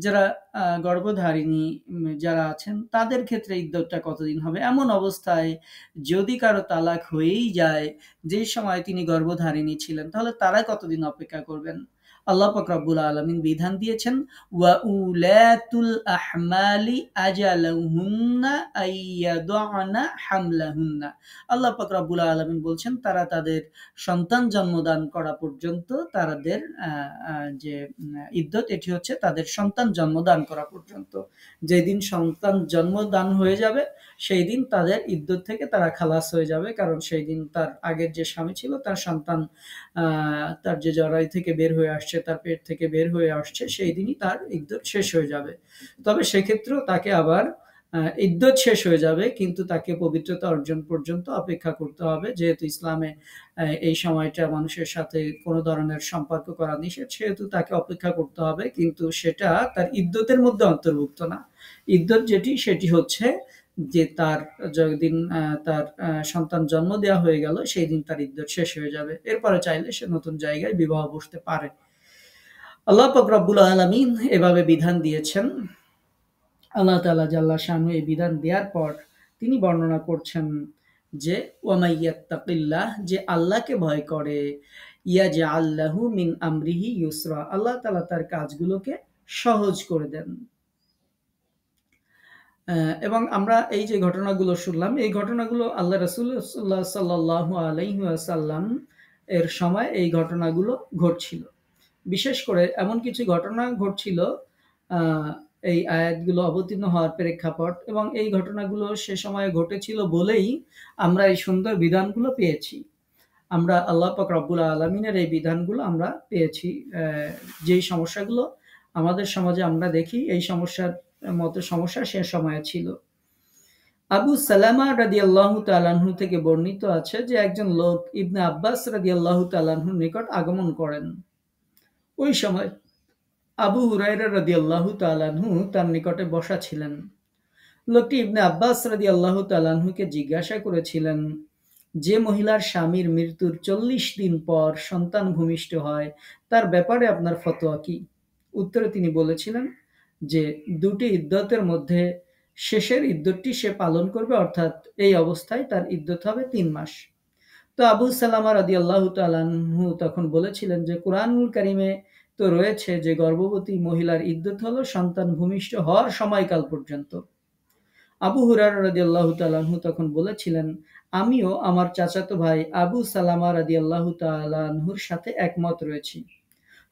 A: যারা গর্ভধারিণী যারা আছেন, তাদের ক্ষেত্রে ইদ্যতটা কতদিন হবে? এমন অবস্থায় যদি কারো তালাক হয়েই যায় যে সময় তিনি গর্ভধারিণী ছিলেন, তাহলে তারা কতদিন অপেক্ষা করবেন? আল্লাহ পাক রব্বুল আলামিন বিধান দিয়েছেন, ওয়া উলাতুল আহমালি আজালুহুন্না আইয়াদুনা হামলাহুন্না। আল্লাহ পাক রব্বুল আলামিন বলছেন, তারা তাদের সন্তান জন্মদান করা পর্যন্ত তাদের যে ইদ্যত, এটি হচ্ছে তাদের সন্তান জন্মদান করা পর্যন্ত। যেদিন সন্তান জন্মদান হয়ে যাবে, সেই দিন তাদের ইদ্যত থেকে তারা খালাস হয়ে যাবে। কারণ সেই দিন তার আগের যে স্বামী ছিল, তার সন্তান তার যে জরায়ু থেকে বের হয়ে আসছে, তার পেট থেকে বের হয়ে আসছে, সেই দিনই তার ইদ্যত শেষ হয়ে যাবে। তবে সেক্ষেত্রেও তাকে আবার ইদ্যত শেষ হয়ে যাবে, কিন্তু তাকে পবিত্রতা অর্জন পর্যন্ত অপেক্ষা করতে হবে। যেহেতু ইসলামে এই সময়টা মানুষের সাথে কোনো ধরনের সম্পর্ক করা নিষেধ, সেহেতু তাকে অপেক্ষা করতে হবে, কিন্তু সেটা তার ইদ্যতের মধ্যে অন্তর্ভুক্ত না। ইদ্যত যেটি, সেটি হচ্ছে যে তার যেদিন তার সন্তান জন্ম দেওয়া হয়ে গেল, সেই দিন তার ইদ্যত শেষ হয়ে যাবে। এরপরে চাইলে সে নতুন জায়গায় বিবাহ বসতে পারে। আল্লাহ পাক রব্বুল আলামিন এভাবে বিধান দিয়েছেন। আল্লাহ তাআলা জাল্লা শানহু এই বিধান দেওয়ার পর তিনি বর্ণনা করছেন যে, ওয়ামাই ইয়াত্তাকিল্লাহ, যে আল্লাহকে ভয় করে, ইয়াজআল লাহু মিন আমরিহি ইউসরা, আল্লাহ তাআলা তার কাজগুলোকে সহজ করে দেন। এবং আমরা এই যে ঘটনাগুলো শুনলাম, এই ঘটনাগুলো আল্লাহ রাসূলুল্লাহ সাল্লাল্লাহু আলাইহি ওয়াসাল্লাম এর সময় এই ঘটনাগুলো ঘটছিল। বিশেষ করে এমন কিছু ঘটনা ঘটছিল এই আয়াতগুলো অবতীর্ণ হওয়ার প্রেক্ষাপট, এবং এই ঘটনাগুলো সে সময়ে ঘটেছিল বলেই আমরা এই সুন্দর বিধানগুলো পেয়েছি। আমরা আল্লাহ পাক রব্বুল আলামিনের এই বিধানগুলো আমরা পেয়েছি। যেই সমস্যাগুলো আমাদের সমাজে আমরা দেখি, এই সমস্যার মতো সমস্যা সে সময়ে ছিল। আবু সালামা রাদিয়াল্লাহু তাআলা আনহু থেকে বর্ণিত আছে যে, একজন লোক ইবনে আব্বাস রাদিয়াল্লাহু তাআলা আনহুর নিকট আগমন করেন। ওই সময় আবু হুরায়রা রাদিয়াল্লাহু তাআলা আনহু তার নিকটে বসা ছিলেন। লোকটি ইবনে আব্বাস রাদিয়াল্লাহু তাআলা আনহুকে জিজ্ঞাসা করেছিলেন, যে মহিলার স্বামীর মৃত্যুর ৪০ দিন পর সন্তান ভূমিষ্ঠ হয়, তার ব্যাপারে আপনার ফতোয়া কি? উত্তরে তিনি বলেছিলেন যে, দুটি ইদ্যতের মধ্যে শেষের ইদ্যতটি সে পালন করবে, অর্থাৎ এই অবস্থায় তার ইদ্যত হবে ৩ মাস। তো আবু সালামা রাদিয়াল্লাহু তাআলা আনহু তখন বলেছিলেন যে, কুরআনুল কারীমে তো রয়েছে যে গর্ভবতী মহিলার ইদ্যত হলো সন্তান ভূমিষ্ঠ হওয়ার সময়কাল পর্যন্ত। আবু হুরায়রা রাদিয়াল্লাহু তাআলা আনহু তখন বলেছিলেন, আমিও আমার চাচাতো ভাই আবু সালামা রাদিয়াল্লাহু তাআলা আনহুর সাথে একমত রয়েছি।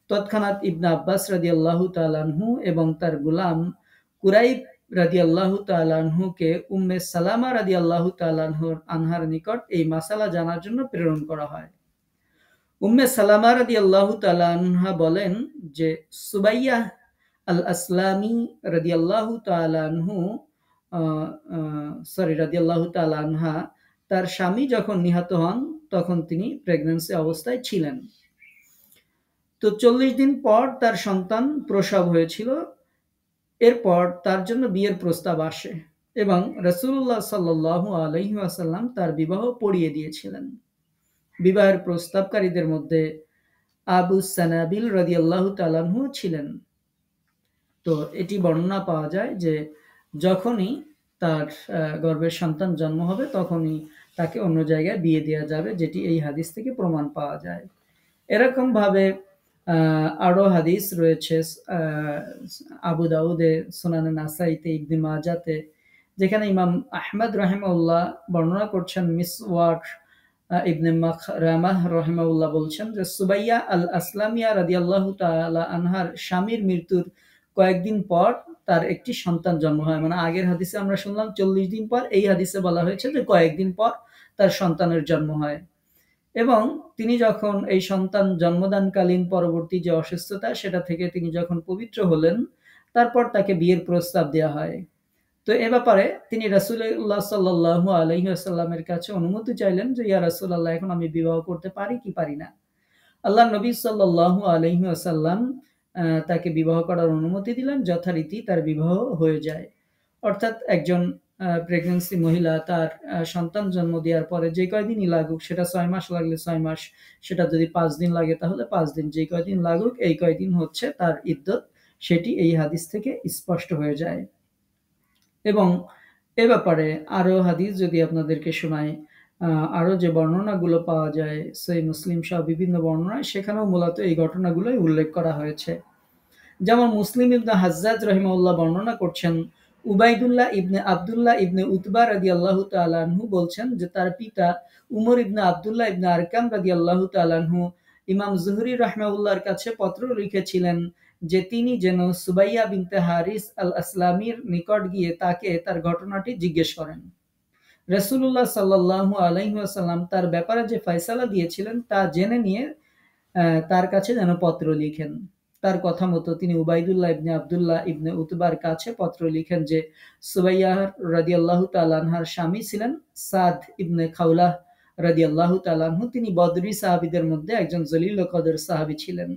A: তৎক্ষণাৎ ইবনে আব্বাস রাদিয়াল্লাহু তাআলা আনহু এবং তার গোলাম কুরাইব রাদিয়াল্লাহু তাআলা আনহুকে উম্মে সালামা রাদিয়াল্লাহু তাআলা আনহার নিকট এই মাসালা জানার জন্য প্রেরণ করা হয়। উম্মে সালামা রাদিয়াল্লাহু তাআলা আনহা বলেন যে সুবাইয়াহ আল আসলামি রাদিয়াল্লাহু তাআলা আনহু রাদিয়াল্লাহু তাআলা আনহা তার স্বামী যখন নিহত হন তখন তিনি প্রেগন্যান্সি অবস্থায় ছিলেন। তো 40 দিন পর তার সন্তান প্রসব হয়েছিল। এরপর তার জন্য বিয়ের প্রস্তাব আসে এবং রাসূলুল্লাহ সাল্লাল্লাহু আলাইহি ওয়াসাল্লাম তার বিবাহ পড়িয়ে দিয়েছিলেন। বিবাহের প্রস্তাবকারীদের মধ্যে আবু সানাবিল রাদিয়াল্লাহু তাআলা আনহু ছিলেন। তো এটি বর্ণনা পাওয়া যায় যে যখনই তার গর্ভের সন্তান জন্ম হবে তখনই তাকে অন্য জায়গায় বিয়ে দেওয়া যাবে, যেটি এই হাদিস থেকে প্রমাণ পাওয়া যায়। এরকম ভাবে আরো হাদিস রয়েছে আবু দাউদে, সুনানে নাসাইতে, ইবনে মাজাতে, যেখানে ইমাম আহমদ রাহিমাহুল্লাহ বর্ণনা করছেন মিসওয়ার ইবনে মাখরামাহ রাহিমাহুল্লাহ বলছেন যে সুবাইয়া আল আসলামিয়া রাদিয়াল্লাহু তাআলা আনহার স্বামীর মৃত্যুর কয়েকদিন পর তার একটি সন্তান জন্ম হয়। মানে আগের হাদিসে আমরা শুনলাম 40 দিন পর, এই হাদিসে বলা হয়েছে যে কয়েকদিন পর তার সন্তানের জন্ম হয়। এবং তিনি যখন এই সন্তান জন্মদানকালীন পরবর্তী যে অসুস্থতা সেটা থেকে তিনি যখন পবিত্র হলেন, তারপর তাকে বিয়ের প্রস্তাব দেওয়া হয়। তো এ ব্যাপারে তিনি রাসূলুল্লাহ সাল্লাল্লাহু আলাইহি ওয়াসাল্লামের কাছে অনুমতি চাইলেন যে ইয়া রাসূলুল্লাহ, এখন আমি বিবাহ করতে পারি কি পারি না। আল্লাহর নবী সাল্লাল্লাহু আলাইহি ওয়াসাল্লাম তাকে বিবাহ করার অনুমতি দিলেন। যথারীতি তার বিবাহ হয়ে যায়। অর্থাৎ একজন প্রেগন্যান্সি মহিলা তার সন্তান জন্ম দেওয়ার পরে যে কয়দিনই লাগুক, সেটা 6 মাস লাগলে 6 মাস, সেটা যদি 5 দিন লাগে তাহলে 5 দিন, যে কয়দিন লাগুক এই কয়দিন হচ্ছে তার ইদ্দত, সেটি এই হাদিস থেকে স্পষ্ট হয়ে যায়। এবং এ ব্যাপারে আরো হাদিস যদি আপনাদেরকে শোনাই, আরো যে বর্ণনাগুলো পাওয়া যায় সহিহ মুসলিম সহ বিভিন্ন বর্ণনায়, সেখানেও মূলত এই ঘটনাগুলোই উল্লেখ করা হয়েছে। যেমন মুসলিম ইবনে হাজ্জাজ রাহিমাহুল্লাহ বর্ণনা করছেন, উবাইদুল্লাহ ইবনে আব্দুল্লাহ ইবনে উতবা রাদিয়াল্লাহু তাআলা আনহু বলছেন যে তার পিতা উমর ইবনে আব্দুল্লাহ ইবনে আরকাম রাদিয়াল্লাহু তাআলা আনহু ইমাম জুহরি রাহিমাহুল্লাহর কাছে পত্র লিখেছিলেন যে তিনি যেন সুবাইয়া বিনতে হারিস আল আসলামির নিকট গিয়ে তাকে তার ঘটনাটি জিজ্ঞেস করেন। রাসূলুল্লাহ সাল্লাল্লাহু আলাইহি ওয়াসাল্লাম তার ব্যাপারে যে ফয়সালা দিয়েছিলেন তা জেনে নিয়ে তার কাছে যেন পত্র লিখেন। তার কথা মতো তিনি উবাইদুল্লাহ ইবনে আব্দুল্লাহ ইবনে উতবার কাছে পত্র লিখেন যে সুবাইয়া রাদিয়াল্লাহু তাআলা আনহার স্বামী ছিলেন সাদ ইবনে খাউলাহ রাদিয়াল্লাহু তাআলা আনহু। তিনি বদরি সাহাবীদের মধ্যে একজন জলিল ও কদর সাহাবী ছিলেন।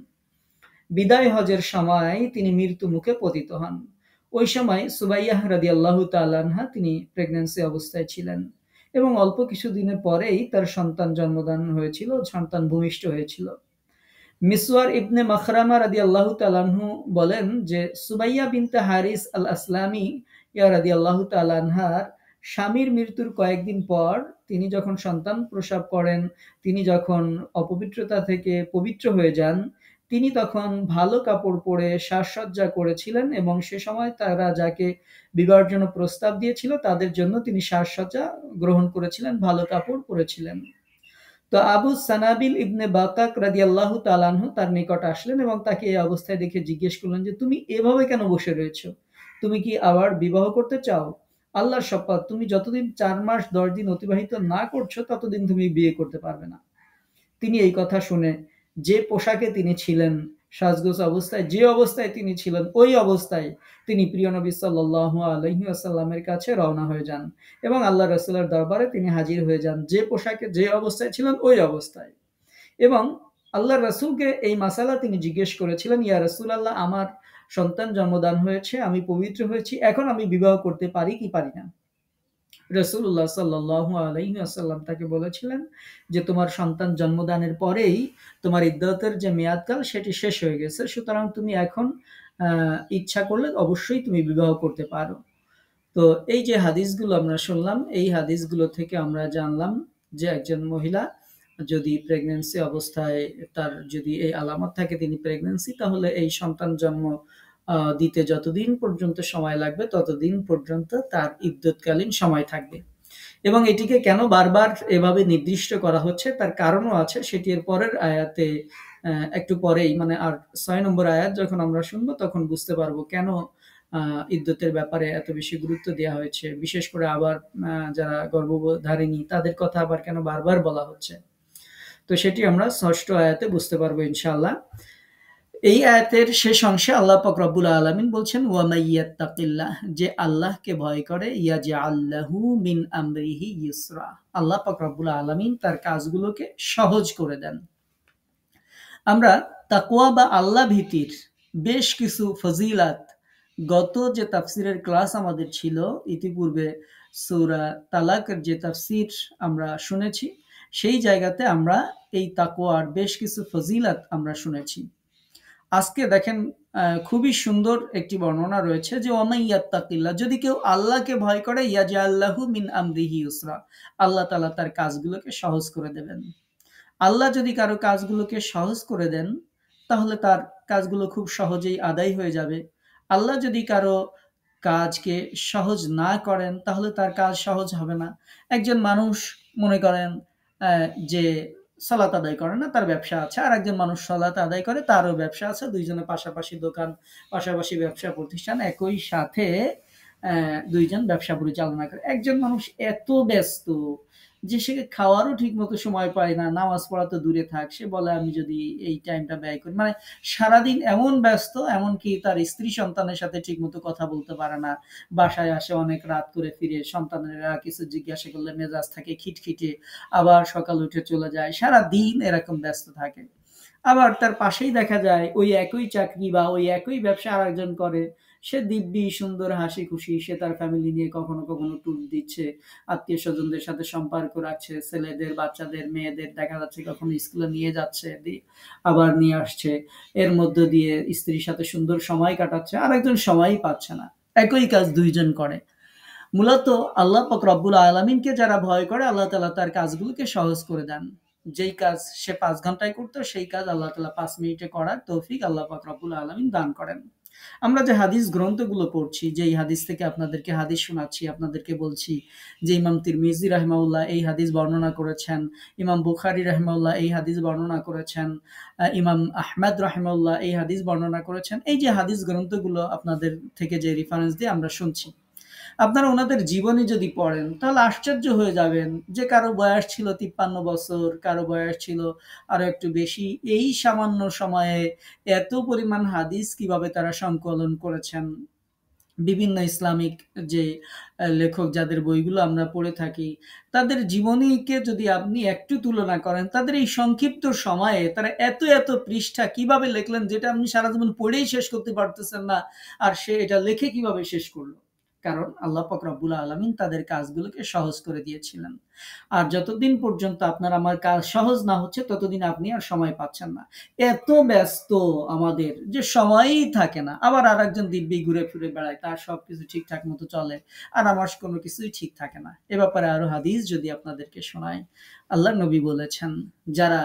A: বিদায় হজের সময় তিনি মৃত্যু মুখে পতিত হন। ওই সময় সুবাইয়াহ রাদিয়াল্লাহু তাআলা আনহা তিনি প্রেগন্যান্সি অবস্থায় ছিলেন এবং অল্প কিছু দিনের পরেই তার সন্তান জন্মদান হয়েছিল, সন্তান ভূমিষ্ঠ হয়েছিল। মিসওয়ার ইবনে মাখরামা রাদিয়াল্লাহু তাআলা আনহু বলেন যে সুবাইয়া বিনতে হারিস আল আসলামি রাদিয়াল্লাহু তাআলা আনহার স্বামীর মৃত্যুর কয়েকদিন পর তিনি যখন সন্তান প্রসব করেন, তিনি যখন অপবিত্রতা থেকে পবিত্র হয়ে যান, তিনি তখন ভালো কাপড় পরে সাজসজ্জা করেছিলেন এবং সে সময় তারা যাকে বিবাহের জন্য প্রস্তাব দিয়েছিল তাদের জন্য তিনি সাজসজ্জা গ্রহণ করেছিলেন, ভালো কাপড় পরেছিলেন। তো আবু সানাবিল ইবনে বাকাক রাদিয়াল্লাহু তাআলা আনহু তার নিকট আসলেন এবং তাকে এই অবস্থায় দেখে জিজ্ঞেস করলেন যে তুমি এভাবে কেন বসে রয়েছো? তুমি কি আবার বিবাহ করতে চাও? আল্লাহর শপথ, তুমি যতদিন 4 মাস 10 দিন অতিবাহিত না করছো ততদিন তুমি বিয়ে করতে পারবে না। তিনি এই কথা শুনে যে পোশাকে তিনি ছিলেন, সাজগোজ অবস্থায়, যে অবস্থায় তিনি ছিলেন, ওই অবস্থায় তিনি প্রিয় নবী সাল্লাল্লাহু আলাইহি ওয়াসাল্লামের কাছে রওনা হয়ে যান এবং আল্লাহ রাসূলের দরবারে তিনি হাজির হয়ে যান, যে পোশাকে যে অবস্থায় ছিলেন ওই অবস্থায়। এবং আল্লাহ রাসূলকে এই মাসালা তিনি জিজ্ঞেস করেছিলেন, ইয়া রাসূলুল্লাহ, আমার সন্তান জন্মদান হয়েছে, আমি পবিত্র হয়েছি, এখন আমি বিবাহ করতে পারি কি পারি না? রাসূলুল্লাহ সাল্লাল্লাহু আলাইহি ওয়াসাল্লাম তাকে বলেছিলেন যে তোমার সন্তান জন্মদানের পরেই তোমার ইদ্দতের যে মেয়াদকাল সেটি শেষ হয়ে গেছে, সুতরাং তুমি এখন ইচ্ছা করলে অবশ্যই তুমি বিবাহ করতে পারো। তো এই যে হাদিসগুলো আমরা শুনলাম, এই হাদিসগুলো থেকে আমরা জানলাম যে একজন মহিলা যদি প্রেগন্যান্সি অবস্থায় তার যদি এই আলামত থাকে তিনি প্রেগন্যান্সি, তাহলে এই সন্তান জন্ম দিতে যতদিন পর্যন্ত সময় লাগবে ততদিন পর্যন্ত তার ইদ্যতকালীন সময় থাকবে। এবং এটিকে কেন বারবার এভাবে নির্দিষ্ট করা হচ্ছে তার কারণও আছে, সেটি এর পরের আয়াতে একটু পরেই, মানে আর 6 নম্বর আয়াত যখন আমরা শুনবো তখন বুঝতে পারবো কেন ইদ্যতের ব্যাপারে এত বেশি গুরুত্ব দেয়া হয়েছে? বিশেষ করে আবার যারা গর্ভধারিণী তাদের কথা আবার কেন বারবার বলা হচ্ছে? তো সেটি আমরা ৬ষ্ঠ আয়াতে বুঝতে পারবো ইনশাআল্লাহ। এই আয়াতের শেষ অংশে আল্লাহ পাক রব্বুল আলামিন বলছেন, "ওয়া মাই ইয়াত্তাকিল্লাহ", যে আল্লাহকে ভয় করে, ইয়াজআল লাহু মিন আমরিহি ইউসরা, আল্লাহ পাক রব্বুল আলামিন তার কাজগুলোকে সহজ করে দেন। আমরা তাকওয়া বা আল্লাহ ভীতির বেশ কিছু ফজিলাত গত যে তাফসিরের ক্লাস আমাদের ছিল ইতিপূর্বে, সূরা তালাকের যে তাফসির আমরা শুনেছি, সেই জায়গাতে আমরা এই তাকওয়ার বেশ কিছু ফজিলাত আমরা শুনেছি। আজকে দেখেন খুবই সুন্দর একটি বর্ণনা রয়েছে যে ওয়ামাই ইয়াত্তাকিল্লাহ, যদি কেউ আল্লাহকে ভয় করে, ইয়াজআল লাহু মিন আমরিহি ইউসরা, আল্লাহ তাআলা তার কাজগুলোকে সহজ করে দেবেন। আল্লাহ যদি কারো কাজগুলোকে সহজ করে দেন, তাহলে তার কাজগুলো খুব সহজেই আদায় হয়ে যাবে। আল্লাহ যদি কারো কাজকে সহজ না করেন, তাহলে তার কাজ সহজ হবে না। একজন মানুষ মনে করেন যে সালাত আদায় করে না, তার ব্যবসা আছে। আরেকজন মানুষ সালাত আদায় করে, তারও ব্যবসা আছে। ২ জনের পাশাপাশি দোকান, পাশাপাশি ব্যবসা প্রতিষ্ঠান, একই সাথে ২ জন ব্যবসা পরিচালনা করে। একজন মানুষ এত ব্যস্ত যে সে খাওয়ারও ঠিকমতো সময় পায় না, নামাজ পড়া তো দূরে থাক। সে বলে আমি যদি এই টাইমটা ব্যয় করি, মানে সারাদিন এমন ব্যস্ত, এমনকি তার স্ত্রী সন্তানের সাথে ঠিকমতো কথা বলতে পারে না। বাসায় আসে অনেক রাত করে ফিরে, সন্তানেরা কিছু জিজ্ঞাসা করলে মেজাজ থাকে খিটখিটে, আবার সকালে উঠে চলে যায়। সারাদিন এরকম ব্যস্ত থাকে। আবার তার পাশেই দেখা যায় ওই একই চাকরি বা ওই একই ব্যবসা আরেকজন করে। সে দিব্যি সুন্দর হাসি খুশি, সে তার ফ্যামিলি নিয়ে কখনো, কখনো ট্যুর দিচ্ছে, আত্মীয়স্বজনদের সাথে সম্পর্ক রাখছে, ছেলেদের, বাচ্চাদের, মেয়েদের দেখা যাচ্ছে কখনো স্কুলে নিয়ে যাচ্ছে, আবার নিয়ে আসছে। এর মধ্য দিয়ে স্ত্রীর সাথে সুন্দর সময় কাটাচ্ছে। আরেকজন সময়ই পাচ্ছে না। একই কাজ ২ জন করে। মূলত আল্লাহ পাক রব্বুল আলামিনকে যারা ভয় করে, আল্লাহ তাআলা তার কাজগুলোকে সহজ করে দেন। যেই কাজ সে ৫ ঘন্টায় করত, সেই কাজ আল্লাহ তাআলা ৫ মিনিটে করার তৌফিক আল্লাহ পাক রব্বুল আলামিন দান করেন। আমরা যে হাদিস গ্রন্থগুলো পড়ছি, যেই হাদিস থেকে আপনাদেরকে হাদিস শোনাচ্ছি, আপনাদেরকে বলছি যে ইমাম তিরমিজি রাহিমাহুল্লাহ এই হাদিস বর্ণনা করেছেন, ইমাম বুখারী রাহিমাহুল্লাহ এই হাদিস বর্ণনা করেছেন, ইমাম আহমদ রাহিমাহুল্লাহ এই হাদিস বর্ণনা করেছেন। এই যে হাদিস গ্রন্থগুলো আপনাদের থেকে যে রেফারেন্স দিয়ে আমরা শুনছি, আপনারা ওনাদের জীবনী যদি পড়েন, তাহলে আশ্চর্য হয়ে যাবেন যে কারো বয়স ছিল ৫৩ বছর, কারো বয়স ছিল আরো একটু বেশি। এই সামান্য সময়ে এত পরিমাণ হাদিস কিভাবে তারা সংকলন করেছেন। বিভিন্ন ইসলামিক যে লেখক যাদের বইগুলো আমরা পড়ে থাকি, তাদের জীবনীকে যদি আপনি একটু তুলনা করেন, তাদের এই সংক্ষিপ্ত সময়ে তারা এত, এত পৃষ্ঠা কিভাবে লিখলেন, যেটা আপনি সারা জীবন পড়েই শেষ করতে পারতেছেন না। আর সে এটা লিখে কিভাবে শেষ করল? কারণ আল্লাহ পাক রব্বুল আলামিন তাদের কাজগুলোকে সহজ করে দিয়েছিলেন। আর যতদিন পর্যন্ত আপনার আমার কাজ সহজ না হচ্ছে, ততদিন আপনি আর সময় পাচ্ছেন না। এত ব্যস্ত আমাদের যে সময়ই থাকে না। আবার আরেকজন দিব্যি ঘুরে ফিরে বেড়ায়, তার সবকিছু ঠিকঠাক মতো চলে, আর আমার কোনো কিছুই ঠিক থাকে না। এ ব্যাপারে আরো হাদিস যদি আপনাদেরকে শোনাই, আল্লাহর নবী বলেছেন, যারা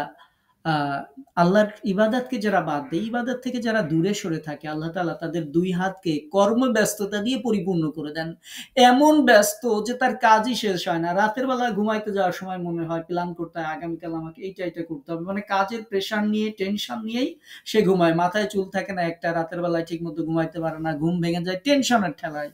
A: আল্লাহর ইবাদতকে যারা বাদ দেয়, ইবাদত থেকে যারা দূরে সরে থাকে, আল্লাহ তাআলা তাদের ২ হাতকে কর্মব্যস্ততা দিয়ে পরিপূর্ণ করে দেন। এমন ব্যস্ত যে তার কাজই শেষ হয় না। রাতের বেলা ঘুমাইতে যাওয়ার সময় মনে হয় প্ল্যান করতে হয়, আগামীকাল আমাকে এইটা, এইটা করতে হবে। মানে কাজের প্রেশার নিয়ে, টেনশন নিয়েই সে ঘুমায়। মাথায় চুল থাকে না একটা, রাতের বেলায় ঠিকমতো ঘুমাইতে পারে না, ঘুম ভেঙে যায় টেনশনের ঠেলায়।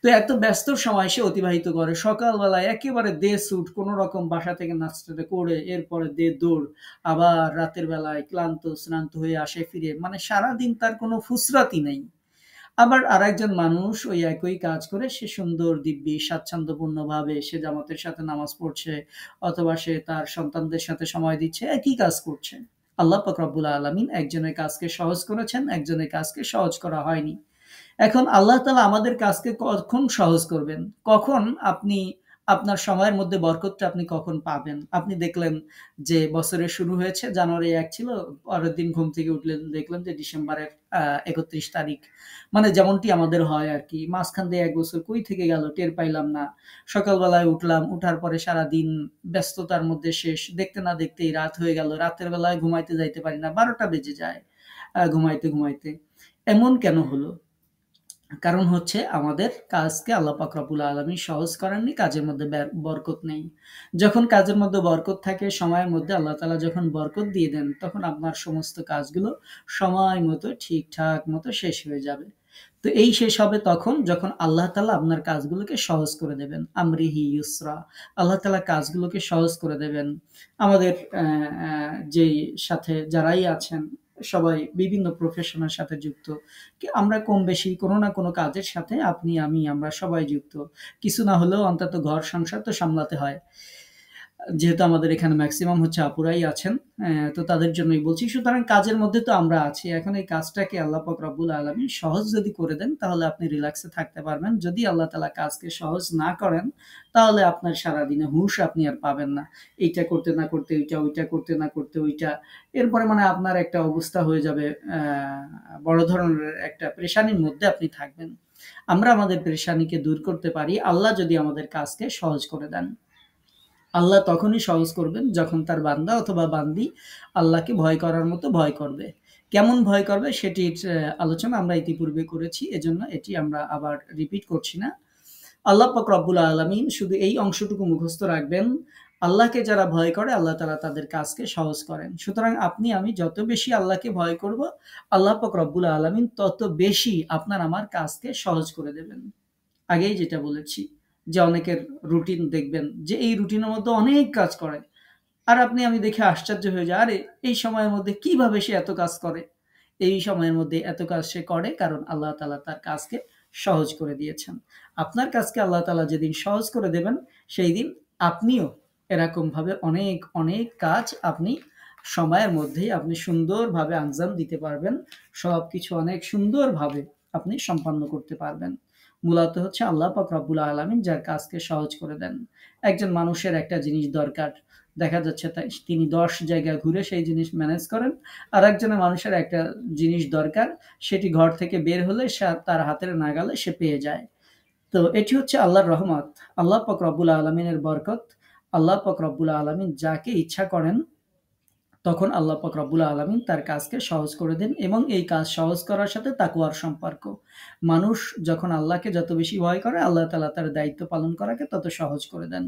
A: তো এত ব্যস্ত সময় সে অতিবাহিত করে। সকালবেলায় একেবারে দে ছুট, কোনো রকম বাসা থেকে নাস্তাটা করে এরপরে দে দৌড়। আবার রাতের বেলায় ক্লান্ত শ্রান্ত হয়ে আসে ফিরে। মানে সারাদিন তার কোনো ফুসরাতি নেই। আবার আরেকজন মানুষ ওই একই কাজ করে, সে সুন্দর দিব্যি স্বাচ্ছন্দ্যপূর্ণভাবে সে জামাতের সাথে নামাজ পড়ছে, অথবা সে তার সন্তানদের সাথে সময় দিচ্ছে, একই কাজ করছে। আল্লাহ পাক রব্বুল আলামিন একজনের কাজকে সহজ করেছেন, একজনের কাজকে সহজ করা হয়নি। এখন আল্লাহ তাআলা আমাদের কাজকে কখন সহজ করবেন? কখন আপনি আপনার সময়ের মধ্যে বরকতটা আপনি কখন পাবেন? আপনি দেখলেন যে বছরের শুরু হয়েছে, জানুয়ারি ১ ছিল, পরের দিন ঘুম থেকে উঠলেন, দেখলেন যে ডিসেম্বরের ৩১ তারিখ। মানে যেমনটি আমাদের হয় আরকি। মাঝখান দিয়ে ১ বছর কই থেকে গেল টের পাইলাম না। সকালবেলায় উঠলাম, উঠার পরে সারাদিন ব্যস্ততার মধ্যে শেষ। দেখতে না দেখতেই রাত হয়ে গেল। রাতের বেলায় ঘুমাইতে যাইতে পারি না। ১২টা বেজে যায় ঘুমাইতে, ঘুমাইতে। এমন কেন হলো? কারণ হচ্ছে আমাদের কাজকে আল্লাহ পাক রব্বুল আলামিন সহজ করেননি, কাজের মধ্যে বরকত নেই। যখন কাজের মধ্যে বরকত থাকে, সময়ের মধ্যে আল্লাহ তাআলা যখন বরকত দিয়ে দেন, তখন আপনার সমস্ত কাজগুলো সময় মতো ঠিকঠাক মতো শেষ হয়ে যাবে। তো এই শেষ হবে তখন যখন আল্লাহ তাআলা আপনার কাজগুলোকে সহজ করে দেবেন। আমরিহি ইউসরা। আল্লাহ তাআলা কাজগুলোকে সহজ করে দেবেন। আমাদের যেই সাথে যারাই আছেন সবাই বিভিন্ন প্রফেশনের সাথে যুক্ত। আমরা কম বেশি কোনো না কোনো কাজের সাথে আপনি, আমি, আমরা সবাই যুক্ত। কিছু না হলেও অন্তত ঘর সংসার তো সামলাতে হয়। যেহেতু আমাদের এখানে ম্যাক্সিমাম হচ্ছে আপুরাই আছেন, তো তাদের জন্যই বলছি। সুতরাং কাজের মধ্যে তো আমরা আছি। এখন এই কাজটাকে আল্লাহ পাক রব্বুল আলামিন সহজ যদি করে দেন, তাহলে আপনি রিল্যাক্সে থাকতে পারবেন। যদি আল্লাহ তাআলা কাজকে সহজ না করেন, তাহলে আপনার সারাদিনে হুঁশ আপনি আর পাবেন না। এইটা করতে না করতে ওইটা, ওইটা করতে না করতে ওইটা। এরপরে মানে আপনার একটা অবস্থা হয়ে যাবে, বড় ধরনের একটা পেরেশানির মধ্যে আপনি থাকবেন। আমরা আমাদের পেরেশানিকে দূর করতে পারি আল্লাহ যদি আমাদের কাজকে সহজ করে দেন। আল্লাহ তখনই সহজ করবেন যখন তার বান্দা অথবা বান্দি আল্লাহকে ভয় করার মতো ভয় করবে। কেমন ভয় করবে সেটির আলোচনা আমরা ইতিপূর্বে করেছি। এজন্য এটি আমরা আবার রিপিট করছি না। আল্লাহ পাক রব্বুল আলামিন শুধু এই অংশটুকু মুখস্থ রাখবেন। আল্লাহকে যারা ভয় করে আল্লাহ তাআলা তাদের কাজকে সহজ করেন। সুতরাং আপনি আমি যত বেশি আল্লাহকে ভয় করব, আল্লাহ পাক রব্বুল আলামিন তত বেশি আপনার আমার কাজকে সহজ করে দেবেন। আগেই যেটা বলেছি যে অনেকের রুটিন দেখবেন যে এই রুটিনের মধ্যে অনেক কাজ করে। আর আপনি আমি দেখে আশ্চর্য হয়ে যাই, আরে এই সময়ের মধ্যে কিভাবে সে এত কাজ করে? এই সময়ের মধ্যে এত কাজ সে করে কারণ আল্লাহ তাআলা তার কাজকে সহজ করে দিয়েছেন। আপনার কাজকে আল্লাহ তাআলা যেদিন সহজ করে দেবেন, সেই দিন আপনিও এরকমভাবে অনেক, অনেক কাজ আপনি সময়ের মধ্যেই আপনি সুন্দরভাবে আঞ্জাম দিতে পারবেন। সবকিছু অনেক সুন্দরভাবে আপনি সম্পন্ন করতে পারবেন। মূলত হচ্ছে আল্লাহ পাক রব্বুল আলামিন যার কাজকে সহজ করে দেন। একজন মানুষের একটা জিনিস দরকার। দেখা যাচ্ছে তিনি ১০ জায়গায় ঘুরে সেই জিনিস ম্যানেজ করেন। আরেকজনের মানুষের একটা জিনিস দরকার, সেটি ঘর থেকে বের হলে তার হাতের নাগালে সে পেয়ে যায়। তো এটি হচ্ছে আল্লাহর রহমত। আল্লাহ পাক রব্বুল আলামিনের বরকত। আল্লাহ পাক রব্বুল আলামিন যাকে ইচ্ছা করেন, তখন আল্লাহ পাক রব্বুল আলামিন তার কাজকে সহজ করে দেন এবং এই কাজ সহজ করার সাথে তাকওয়ার সম্পর্ক। মানুষ যখন আল্লাহকে যত বেশি ভয় করে, আল্লাহ তাআলা তার দায়িত্ব পালন করাকে তত সহজ করে দেন।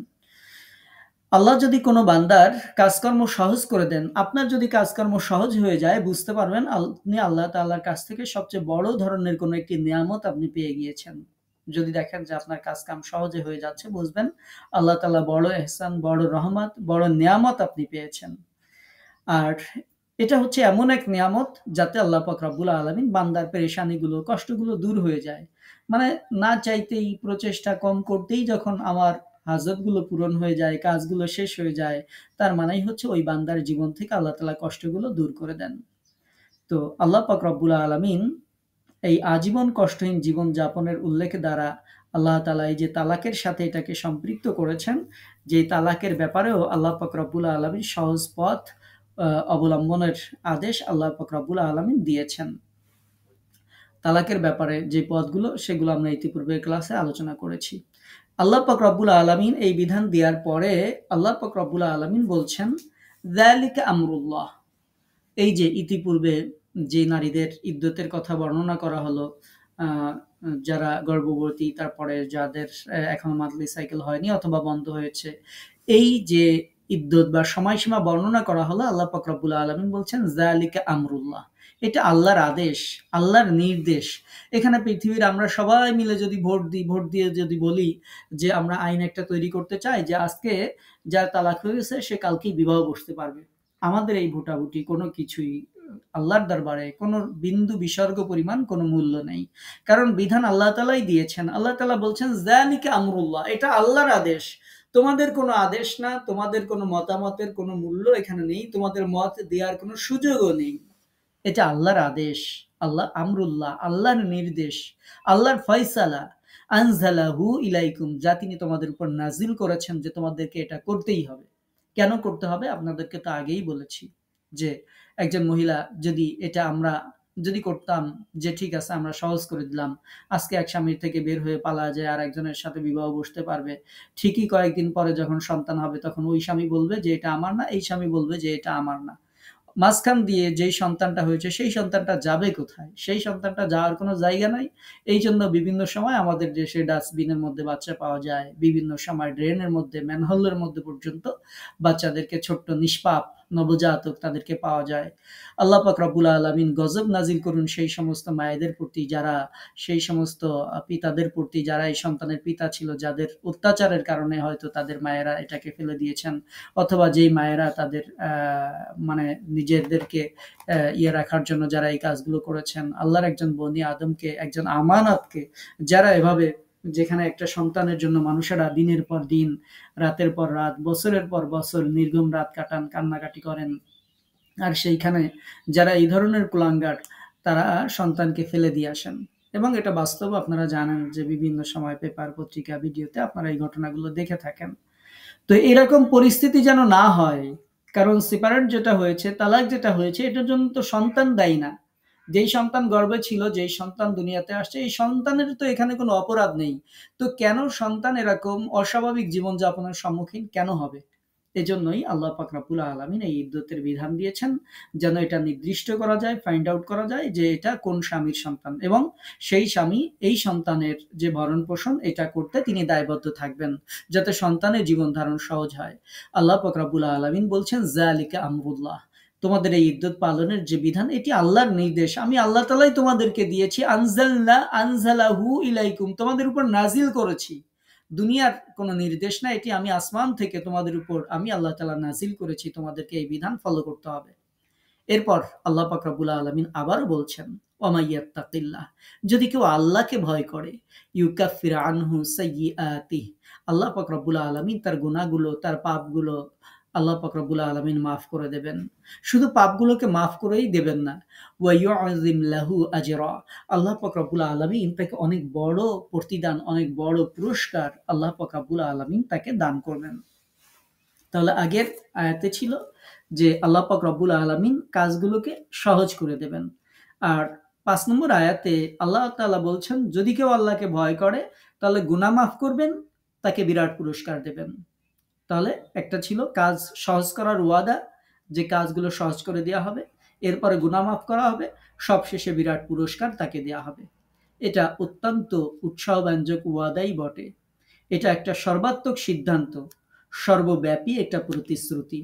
A: আল্লাহ যদি কোনো বান্দার কাজকর্ম সহজ করে দেন, আপনার যদি কাজকর্ম সহজ হয়ে যায়, বুঝতে পারবেন আপনি আল্লাহ তাআলার কাছ থেকে সবচেয়ে বড় ধরনের কোনো একটি নিয়ামত আপনি পেয়ে গিয়েছেন। যদি দেখেন যে আপনার কাজকাম সহজে হয়ে যাচ্ছে, বুঝবেন আল্লাহ তাআলা বড় ইহসান, বড় রহমত, বড় নিয়ামত আপনি পেয়েছেন। আর এটা হচ্ছে এমন এক নিয়ামত যাতে আল্লাহ পাক রব্বুল আলামিন বান্দার পেরেশানিগুলো, কষ্টগুলো দূর হয়ে যায়। মানে না চাইতেই, প্রচেষ্টা কম করতেই যখন আমার হাজতগুলো পূরণ হয়ে যায়, কাজগুলো শেষ হয়ে যায়, তার মানেই হচ্ছে ওই বান্দার জীবন থেকে আল্লাহ তাআলা কষ্টগুলো দূর করে দেন। তো আল্লাহ পাক রব্বুল আলামিন এই আজীবন কষ্টহীন জীবন যাপনের উল্লেখ দ্বারা আল্লাহ তাআলা এই যে তালাকের সাথে এটাকে সম্পৃক্ত করেছেন, যে তালাকের ব্যাপারেও আল্লাহ পাক রব্বুল আলামিন সহজ পথ অবলম্বনের আদেশ আল্লাহ পাক রব্বুল আলামিন দিয়েছেন। তালাকের ব্যাপারে যে পথগুলো সেগুলো আমরা ইতিপূর্বে ক্লাসে আলোচনা করেছি। আল্লাহ পাক রব্বুল আলামিন এই বিধান দেওয়ার পরে আল্লাহ পাক রব্বুল আলামিন বলছেন, যালিকা আমরুল্লাহ। এই যে ইতিপূর্বে যে নারীদের ইদ্যতের কথা বর্ণনা করা হলো, যারা গর্ভবতী, তারপরে যাদের এখনো মান্থলি সাইকেল হয়নি অথবা বন্ধ হয়েছে, এই যে ইদ্যত বা সময়সীমা বর্ণনা করা হলো, আল্লাহ পাক রব্বুল আলামিন বলছেন যালিকা আমরুল্লাহ। এটা আল্লাহর আদেশ, আল্লাহর নির্দেশ। এখানে পৃথিবীর আমরা সবাই মিলে যদি ভোট দিই, ভোট দিয়ে যদি বলি যে আমরা আইন একটা তৈরি করতে চাই যে আজকে যার তালাক হয়েছে সে কালকেই বিবাহ বসতে পারবে। আমাদের এই ভোটাভুটি কোনো কিছুই আল্লাহর দরবারে কোনো বিন্দু বিসর্গ পরিমাণ কোনো মূল্য নেই। কারণ বিধান আল্লাহ তাআলাই দিয়েছেন। আল্লাহ তাআলা বলছেন যালিকা আমরুল্লাহ, এটা আল্লাহর আদেশ। তোমাদের কোনো আদেশ না, তোমাদের কোনো মতামতের কোনো মূল্য এখানে নেই, তোমাদের মত দেওয়ার কোনো সুযোগও নেই। এটা আল্লাহর আদেশ, আল্লাহ আমরুল্লাহ, আল্লাহর নির্দেশ, আল্লাহর ফয়সালা। আনজালাহু ইলাইকুম, যা তিনি তোমাদের উপর নাজিল করেছেন যে তোমাদেরকে এটা করতেই হবে। কেন করতে হবে? আপনাদেরকে তো আগেই বলেছি যে একজন মহিলা যদি এটা আমরা যদি করতাম যে ঠিক আছে আমরা সহজ করে দিলাম, আজকে এক স্বামীর থেকে বের হয়ে পালায়া যায় আর একজনের সাথে বিবাহ বসতে পারবে। ঠিকই কয়েকদিন পরে যখন সন্তান হবে তখন ওই স্বামী বলবে যে এটা আমার না, এই স্বামী বলবে যে এটা আমার না। মাঝখান দিয়ে যেই সন্তানটা হয়েছে সেই সন্তানটা যাবে কোথায়? সেই সন্তানটা যাওয়ার কোনো জায়গা নাই। এইজন্য বিভিন্ন সময় আমাদের দেশে ডাস্টবিনের মধ্যে বাচ্চা পাওয়া যায়। বিভিন্ন সময় ড্রেনের মধ্যে, ম্যানহোলের মধ্যে পর্যন্ত বাচ্চাদেরকে ছোট্ট নিষ্পাপ নবজাতক তাদেরকে পাওয়া যায়। আল্লাহ পাক রব্বুল আলামিন গজব নাজিল করুন সেই সমস্ত মায়েদের প্রতি, যারা সেই সমস্ত পিতাদের প্রতি, যারা এই সন্তানের পিতা ছিল, যাদের অত্যাচারের কারণে হয়তো তাদের মায়েরা এটাকে ফেলে দিয়েছেন, অথবা যেই মায়েরা তাদের মানে নিজেদেরকে ইয়ে রাখার জন্য যারা এই কাজগুলো করেছেন, আল্লাহর একজন বনি আদমকে, একজন আমানতকে যারা এভাবে, যেখানে একটা সন্তানের জন্য মানুষেরা দিনের পর দিন, রাতের পর রাত, বছরের পর বছর নির্ঘুম রাত কাটান, কান্নাকাটি করেন, আর সেইখানে যারা এই ধরনের কুলাঙ্গার, তারা সন্তানকে ফেলে দিয়ে আসেন। এবং এটা বাস্তব, আপনারা জানেন যে বিভিন্ন সময় পেপার, পত্রিকা, ভিডিওতে আপনারা এই ঘটনাগুলো দেখে থাকেন। তো এরকম পরিস্থিতি যেন না হয়, কারণ সেপারেট যেটা হয়েছে, তালাক যেটা হয়েছে, এটার জন্য তো সন্তান দায়ী না। যেই সন্তান গর্ভে ছিল, যেই সন্তান দুনিয়াতে আসছে, এই সন্তানের তো এখানে কোনো অপরাধ নেই। তো কেন সন্তান এরকম অস্বাভাবিক জীবনযাপনের সম্মুখীন কেন হবে? এজন্যই আল্লাহ পাক রব্বুল আলামিন এই ইদ্যতের বিধান দিয়েছেন, যেন এটা নির্দিষ্ট করা যায়, ফাইন্ড আউট করা যায় যে এটা কোন স্বামীর সন্তান, এবং সেই স্বামী এই সন্তানের যে ভরণ পোষণ এটা করতে তিনি দায়বদ্ধ থাকবেন, যাতে সন্তানের জীবন ধারণ সহজ হয়। আল্লাহ পাক রব্বুল আলামিন বলছেন, যালিকা আমরুল্লাহ, তোমাদের এই ইদ্যত পালনের যে বিধান, এটি আল্লাহর নির্দেশ, আমি আল্লাহ তাআলাই তোমাদেরকে দিয়েছি। আনজালাহু ইলাইকুম, তোমাদের উপর নাজিল করেছি। দুনিয়ার কোনো নির্দেশ না, এটি আমি আসমান থেকে তোমাদের উপর আমি আল্লাহ তাআলা নাজিল করেছি, তোমাদেরকে এই বিধান ফলো করতে হবে। এরপর আল্লাহ পাক রব্বুল আলামিন আবার বলছেন, ওয়ামাইয়াত্তাকিল্লাহ, যদি কেউ আল্লাহকে ভয় করে, ইউকাফির আনহু সাইয়্যাতিহি, আল্লাহ পাক রব্বুল আলামিন তার গুনাহগুলো, তার পাপগুলো আল্লাহ পাক রব্বুল আলামিন মাফ করে দেবেন। শুধু পাপগুলোকে মাফ করেই দেবেন না, ওয়া ইউআযিম লাহু আজরা, আল্লাহ পাক রব্বুল আলামিন তাকে অনেক বড় প্রতিদান, অনেক বড় পুরস্কার আল্লাহ পাক রব্বুল আলামিন তাকে দান করবেন। তাহলে আগের আয়াতে ছিল যে আল্লাহ পাক রব্বুল আলামিন কাজগুলোকে সহজ করে দেবেন, আর ৫ নম্বর আয়াতে আল্লাহ তাআলা বলছেন, যদি কেউ আল্লাহকে ভয় করে তাহলে গুনাহ মাফ করবেন, তাকে বিরাট পুরস্কার দেবেন। তাহলে একটা ছিল কাজ সহজ করার ওয়াদা, যে কাজগুলো সহজ করে দেওয়া হবে, এরপরে গুনাহ মাফ করা হবে, সবশেষে বিরাট পুরস্কার তাকে দেওয়া হবে। এটা অত্যন্ত উৎসাহব্যঞ্জক ওয়াদাই বটে। এটা একটা সর্বাত্মক সিদ্ধান্ত, সর্বব্যাপী একটা প্রতিশ্রুতি।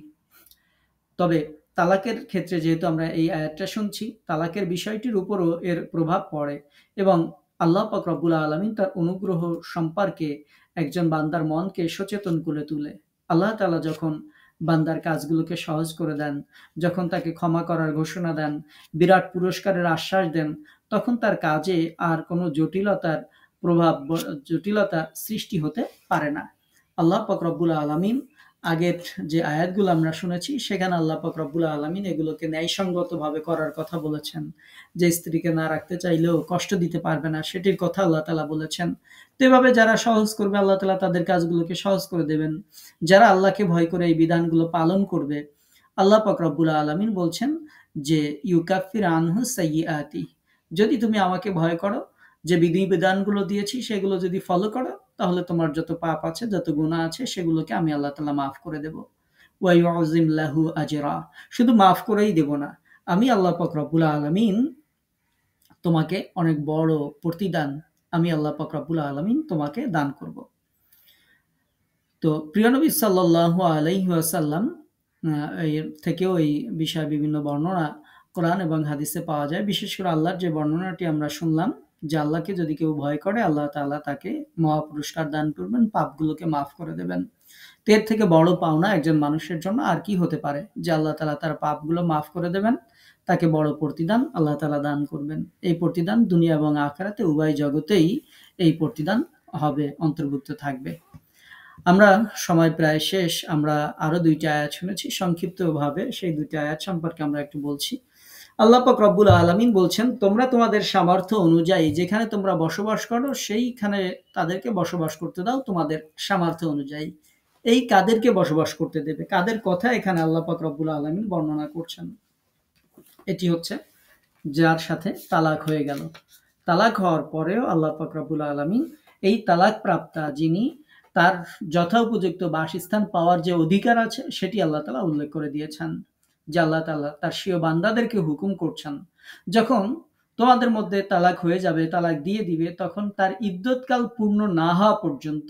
A: তবে তালাকের ক্ষেত্রে যেহেতু আমরা এই আয়াতটা শুনছি, তালাকের বিষয়টির উপরও এর প্রভাব পড়ে, এবং আল্লাহ পাক রব্বুল আলামিন তার অনুগ্রহ সম্পর্কে একজন বান্দার মনকে সচেতন করে তুলে। আল্লাহ তাআলা যখন বান্দার কাজগুলোকে সহজ করে দেন, যখন তাকে ক্ষমা করার ঘোষণা দেন, বিরাট পুরস্কারের আশ্বাস দেন, তখন তার কাজে আর কোনো জটিলতা সৃষ্টি হতে পারে না। আল্লাহ পাক রব্বুল আলামিন আগের যে আয়াতগুলো আমরা শুনেছি, সেখানে আল্লাহ পাক রব্বুল আলামিন এগুলোকে ন্যায়সঙ্গতভাবে করার কথা বলেছেন। যে স্ত্রীকে না রাখতে চাইলেও কষ্ট দিতে পারবে না, সেটির কথা আল্লাহ তাআলা বলেছেন। তো এভাবে যারা সহজ করবে, আল্লাহ তাআলা তাদের কাজগুলোকে সহজ করে দেবেন। যারা আল্লাহকে ভয় করে এই বিধানগুলো পালন করবে, আল্লাহ পাক রব্বুল আলামিন বলছেন যে ইউকাফির আনহু সাইয়্যাতি, যদি তুমি আমাকে ভয় করো, যে বিধিবিধানগুলো দিয়েছি সেগুলো যদি ফলো করো, তাহলে তোমার যত পাপ আছে, যত গুনাহ আছে, সেগুলোকে আমি আল্লাহ তাআলা মাফ করে দেব। ওয়া ইউআযিম লাহু আজরা, শুধু মাফ করেই দেব না, আমি আল্লাহ পাক রব্বুল আলামিন তোমাকে অনেক বড় প্রতিদান, আমি আল্লাহ পাক রব্বুল আলামিন তোমাকে দান করব। তো প্রিয় নবী সাল্লাল্লাহু আলাইহি ওয়াসাল্লাম এর থেকেও এই বিষয়ে বিভিন্ন বর্ণনা কোরআন এবং হাদিসে পাওয়া যায়। বিশেষ করে আল্লাহর যে বর্ণনাটি আমরা শুনলাম, যে আল্লাহকে যদি কেউ ভয় করে, আল্লাহ তাআলা তাকে মহা পুরস্কার দান করবেন, পাপগুলোকে মাফ করে দেবেন। তো এর থেকে বড় পাওনা একজন মানুষের জন্য আর কি হতে পারে, যে আল্লাহ তাআলা তার পাপগুলো মাফ করে দেবেন, তাকে বড় প্রতিদান আল্লাহ তাআলা দান করবেন। এই প্রতিদান দুনিয়া এবং আখিরাতে উভয় জগতেই এই প্রতিদান হবে, অন্তর্ভুক্ত থাকবে। আমরা সময় প্রায় শেষ, আমরা আরো ২ টা আয়াত শুনেছি, সংক্ষিপ্তভাবে সেই ২ টা আয়াত সম্পর্কে আমরা একটু বলছি। আল্লাহ পাক রব্বুল আলামিন বলছেন, তোমরা তোমাদের সামর্থ্য অনুযায়ী যেখানে তোমরা বসবাস করো, সেইখানে তাদেরকে বসবাস করতে দাও তোমাদের সামর্থ্য অনুযায়ী। এই কাদেরকে বসবাস করতে দেবে, কাদের কথা এখানে আল্লাহ পাক রব্বুল আলামিন বর্ণনা করছেন? এটি হচ্ছে যার সাথে তালাক হয়ে গেল, তালাক হওয়ার পরেও আল্লাহ পাক রব্বুল আলামিন এই তালাক প্রাপ্তা যিনি, তার যথোপযুক্ত বাসস্থান পাওয়ার যে অধিকার আছে, সেটি আল্লাহ তাআলা উল্লেখ করে দিয়েছেন। যে আল্লাহ তাআলা তার স্বীয় বান্দাদেরকে হুকুম করছেন, যখন তোমাদের মধ্যে তালাক হয়ে যাবে, তালাক দিয়ে দিবে, তখন তার ইদ্যতকাল পূর্ণ না হওয়া পর্যন্ত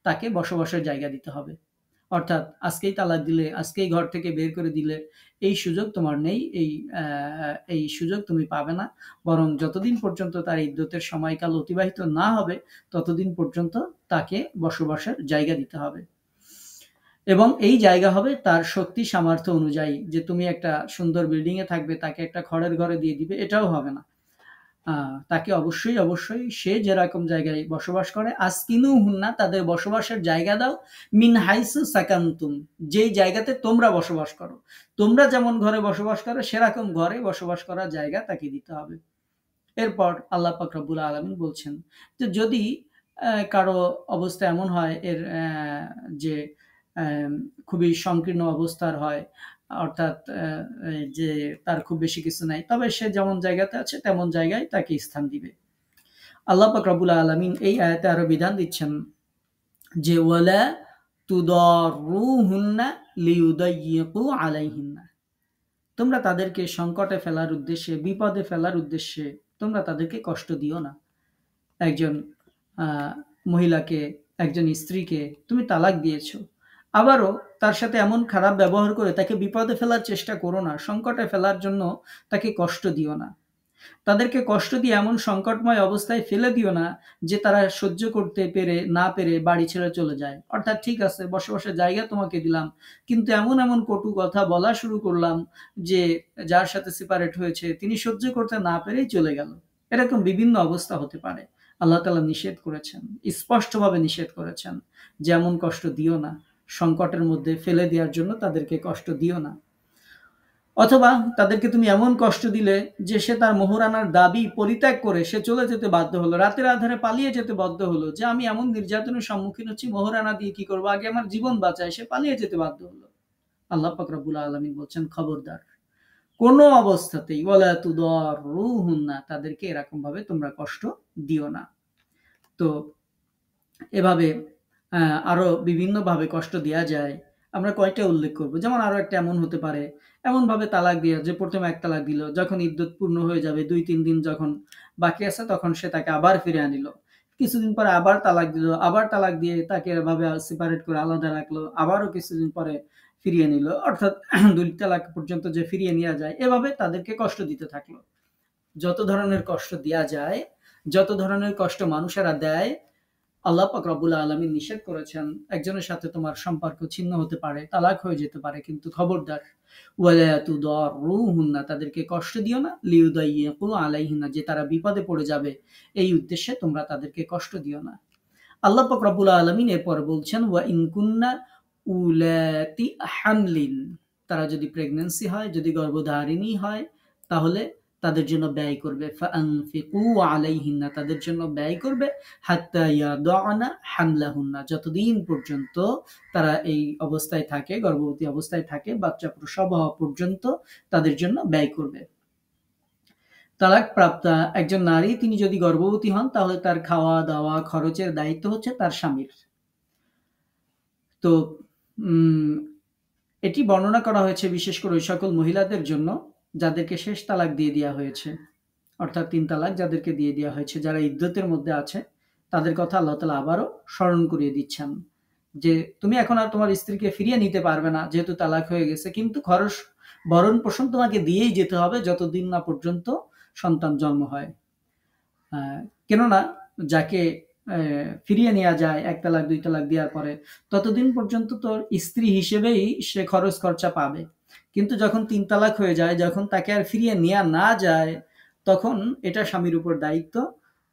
A: তাকে বসবাসের জায়গা দিতে হবে। অর্থাৎ আজকেই তালাক দিলে, আজকেই ঘর থেকে বের করে দিলে, এই সুযোগ তোমার নেই। এই সুযোগ তুমি পাবে না। বরং যতদিন পর্যন্ত তার ইদ্যতের সময়কাল অতিবাহিত না হবে, ততদিন পর্যন্ত তাকে বসবাসের জায়গা দিতে হবে। এবং এই জায়গা হবে তার শক্তি সামর্থ্য অনুযায়ী। যে তুমি একটা সুন্দর বিল্ডিং এ থাকবে, তাকে একটা খড়ের ঘরে দিয়ে দিবে, এটাও হবে না। তাকে অবশ্যই সে যেরকম জায়গায় বসবাস করে, আসকিনু হুন্না, তাদের বসবাসের জায়গা দাও, মিন হাইসু সাকান্তুম, যেই জায়গাতে তোমরা বসবাস করো। তোমরা যেমন ঘরে বসবাস করো, সেরকম ঘরে বসবাস করার জায়গা তাকে দিতে হবে। এরপর আল্লাহ পাক রব্বুল আলামিন বলছেন যে যদি কারো অবস্থা এমন হয় এর যে খুবই সংকীর্ণ অবস্থার হয়, অর্থাৎ যে তার খুব বেশি কিছু নাই, তবে সে যেমন জায়গাতে আছে তেমন জায়গায় তাকে স্থান দিবে। আল্লাহ পাক রব্বুল আলামিন এই আয়াতে আরো বিধান দিচ্ছেন যে ওয়ালা তুদাররুহুন্না লিইউদাইয়িকু আলাইহিন্না, তোমরা তাদেরকে সংকটে ফেলার উদ্দেশ্যে, বিপদে ফেলার উদ্দেশ্যে তোমরা তাদেরকে কষ্ট দিও না। একজন মহিলাকে, একজন স্ত্রীকে তুমি তালাক দিয়েছো, আবারও তার সাথে এমন খারাপ ব্যবহার করে তাকে বিপদে ফেলার চেষ্টা করো না, সংকটে ফেলার জন্য তাকে কষ্ট দিও না। তাদেরকে কষ্ট দিয়ে এমন সংকটময় অবস্থায় ফেলে দিও না যে তারা সহ্য করতে না পেরে বাড়ি ছেড়ে চলে যায়। অর্থাৎ ঠিক আছে, বসবাসের জায়গা তোমাকে দিলাম, কিন্তু এমন এমন কটু কথা বলা শুরু করলাম যে যার সাথে সেপারেট হয়েছে তিনি সহ্য করতে না পেরেই চলে গেল। এরকম বিভিন্ন অবস্থা হতে পারে। আল্লাহ তাআলা নিষেধ করেছেন, স্পষ্টভাবে নিষেধ করেছেন যে এমন কষ্ট দিও না, সংকটের মধ্যে ফেলে দেওয়ার জন্য তাদেরকে কষ্ট দিও না। অথবা তাদেরকে তুমি এমন কষ্ট দিলে যে সে তার মোহরানার দাবি পরিত্যাগ করে সে চলে যেতে বাধ্য হলো, রাতের আধারে পালিয়ে যেতে বাধ্য হলো, যে আমি এমন নির্যাতনের সম্মুখীন হচ্ছি, মোহরানা দিয়ে কি করবো, আগে আমার জীবন বাঁচায়, সে পালিয়ে যেতে বাধ্য হলো। আল্লাহ পাক রব্বুল আলামিন বলছেন খবরদার, কোন অবস্থাতেই ওয়ালা তুদাররুহুন্না, তাদেরকে এরকম ভাবে তোমরা কষ্ট দিও না। তো এভাবে আরো বিভিন্ন ভাবে কষ্ট দেওয়া যায়। আমরা কয়টা উল্লেখ করব, যেমন আরো একটা এমন হতে পারে, এমন ভাবে তালাক দেওয়া যে প্রথমে এক তালাক দিল, যখন ইদ্যত পূর্ণ হয়ে যাবে, 2-3 দিন যখন বাকি আছে, তখন সে তাকে আবার ফিরে আনিল। কিছুদিন পরে আবার তালাক দিল, আবার তালাক দিয়ে তাকে এভাবে সেপারেট করে আলাদা রাখলো, আবারও কিছুদিন পরে ফিরিয়ে নিল, অর্থাৎ 2 তালাক পর্যন্ত যে ফিরিয়ে নেওয়া যায়, এভাবে তাদেরকে কষ্ট দিতে থাকলো। যত ধরনের কষ্ট দেওয়া যায়, যত ধরনের কষ্ট মানুষেরা দেয়, আল্লাহ পাক রব্বুল আলামিন নিষেধ করেছেন। একজনের সাথে তোমার সম্পর্ক ছিন্ন হতে পারে, তালাক হয়ে যেতে পারে, কিন্তু খবরদার ওয়ালা তুদাররুহুন্না, তাদেরকে কষ্ট দিও না, লিইউদাইয়িকু আলাইহিন্না, যে তারা বিপদে পড়ে যাবে এই উদ্দেশ্যে তোমরা তাদেরকে কষ্ট দিও না। আল্লাহ পাক রব্বুল আলামিন এরপর বলছেন ওয়া ইন কুন্না উলাতি হামলিন, তারা যদি প্রেগন্যান্সি হয়, যদি গর্ভধারিণী হয়, তাহলে তাদের জন্য ব্যয় করবে। ফাআনফিকু আলাইহিন্না, তাদের জন্য ব্যয় করবে, হাত্তা ইয়াদানা হামলাহুন্না, যতদিন পর্যন্ত তারা এই অবস্থায় থাকে, গর্ভবতী অবস্থায় থাকে, বাচ্চা প্রসব হওয়া পর্যন্ত তাদের জন্য ব্যয় করবে। তালাক প্রাপ্তা একজন নারী তিনি যদি গর্ভবতী হন, তাহলে তার খাওয়া দাওয়া খরচের দায়িত্ব হচ্ছে তার স্বামীর। তো এটি বর্ণনা করা হয়েছে বিশেষ করে ওই সকল মহিলাদের জন্য যাদেরকে শেষ তালাক দিয়ে দেওয়া হয়েছে, অর্থাৎ 3 তালাক যাদেরকে দিয়ে দেওয়া হয়েছে, যারা ইদ্যতের মধ্যে আছে, তাদের কথা আল্লাহ তাআলা আবারও স্মরণ করিয়ে দিচ্ছেন যে তুমি এখন আর তোমার স্ত্রীকে ফিরিয়ে নিতে পারবে না, যেহেতু তালাক হয়ে গেছে, কিন্তু খরচ ভরণ পোষণ তোমাকে দিয়েই যেতে হবে যতদিন না পর্যন্ত সন্তান জন্ম হয়। কেননা যাকে ফিরিয়ে নেওয়া যায় 1 তালাক 2 তালাক দেওয়ার পরে, ততদিন পর্যন্ত তোর স্ত্রী হিসেবেই সে খরচ খরচা পাবে। কিন্তু যখন 3 তালাক হয়ে যায়, যখন তাকে আর ফিরিয়ে নেওয়া না যায়, তখন এটা স্বামীর উপর দায়িত্ব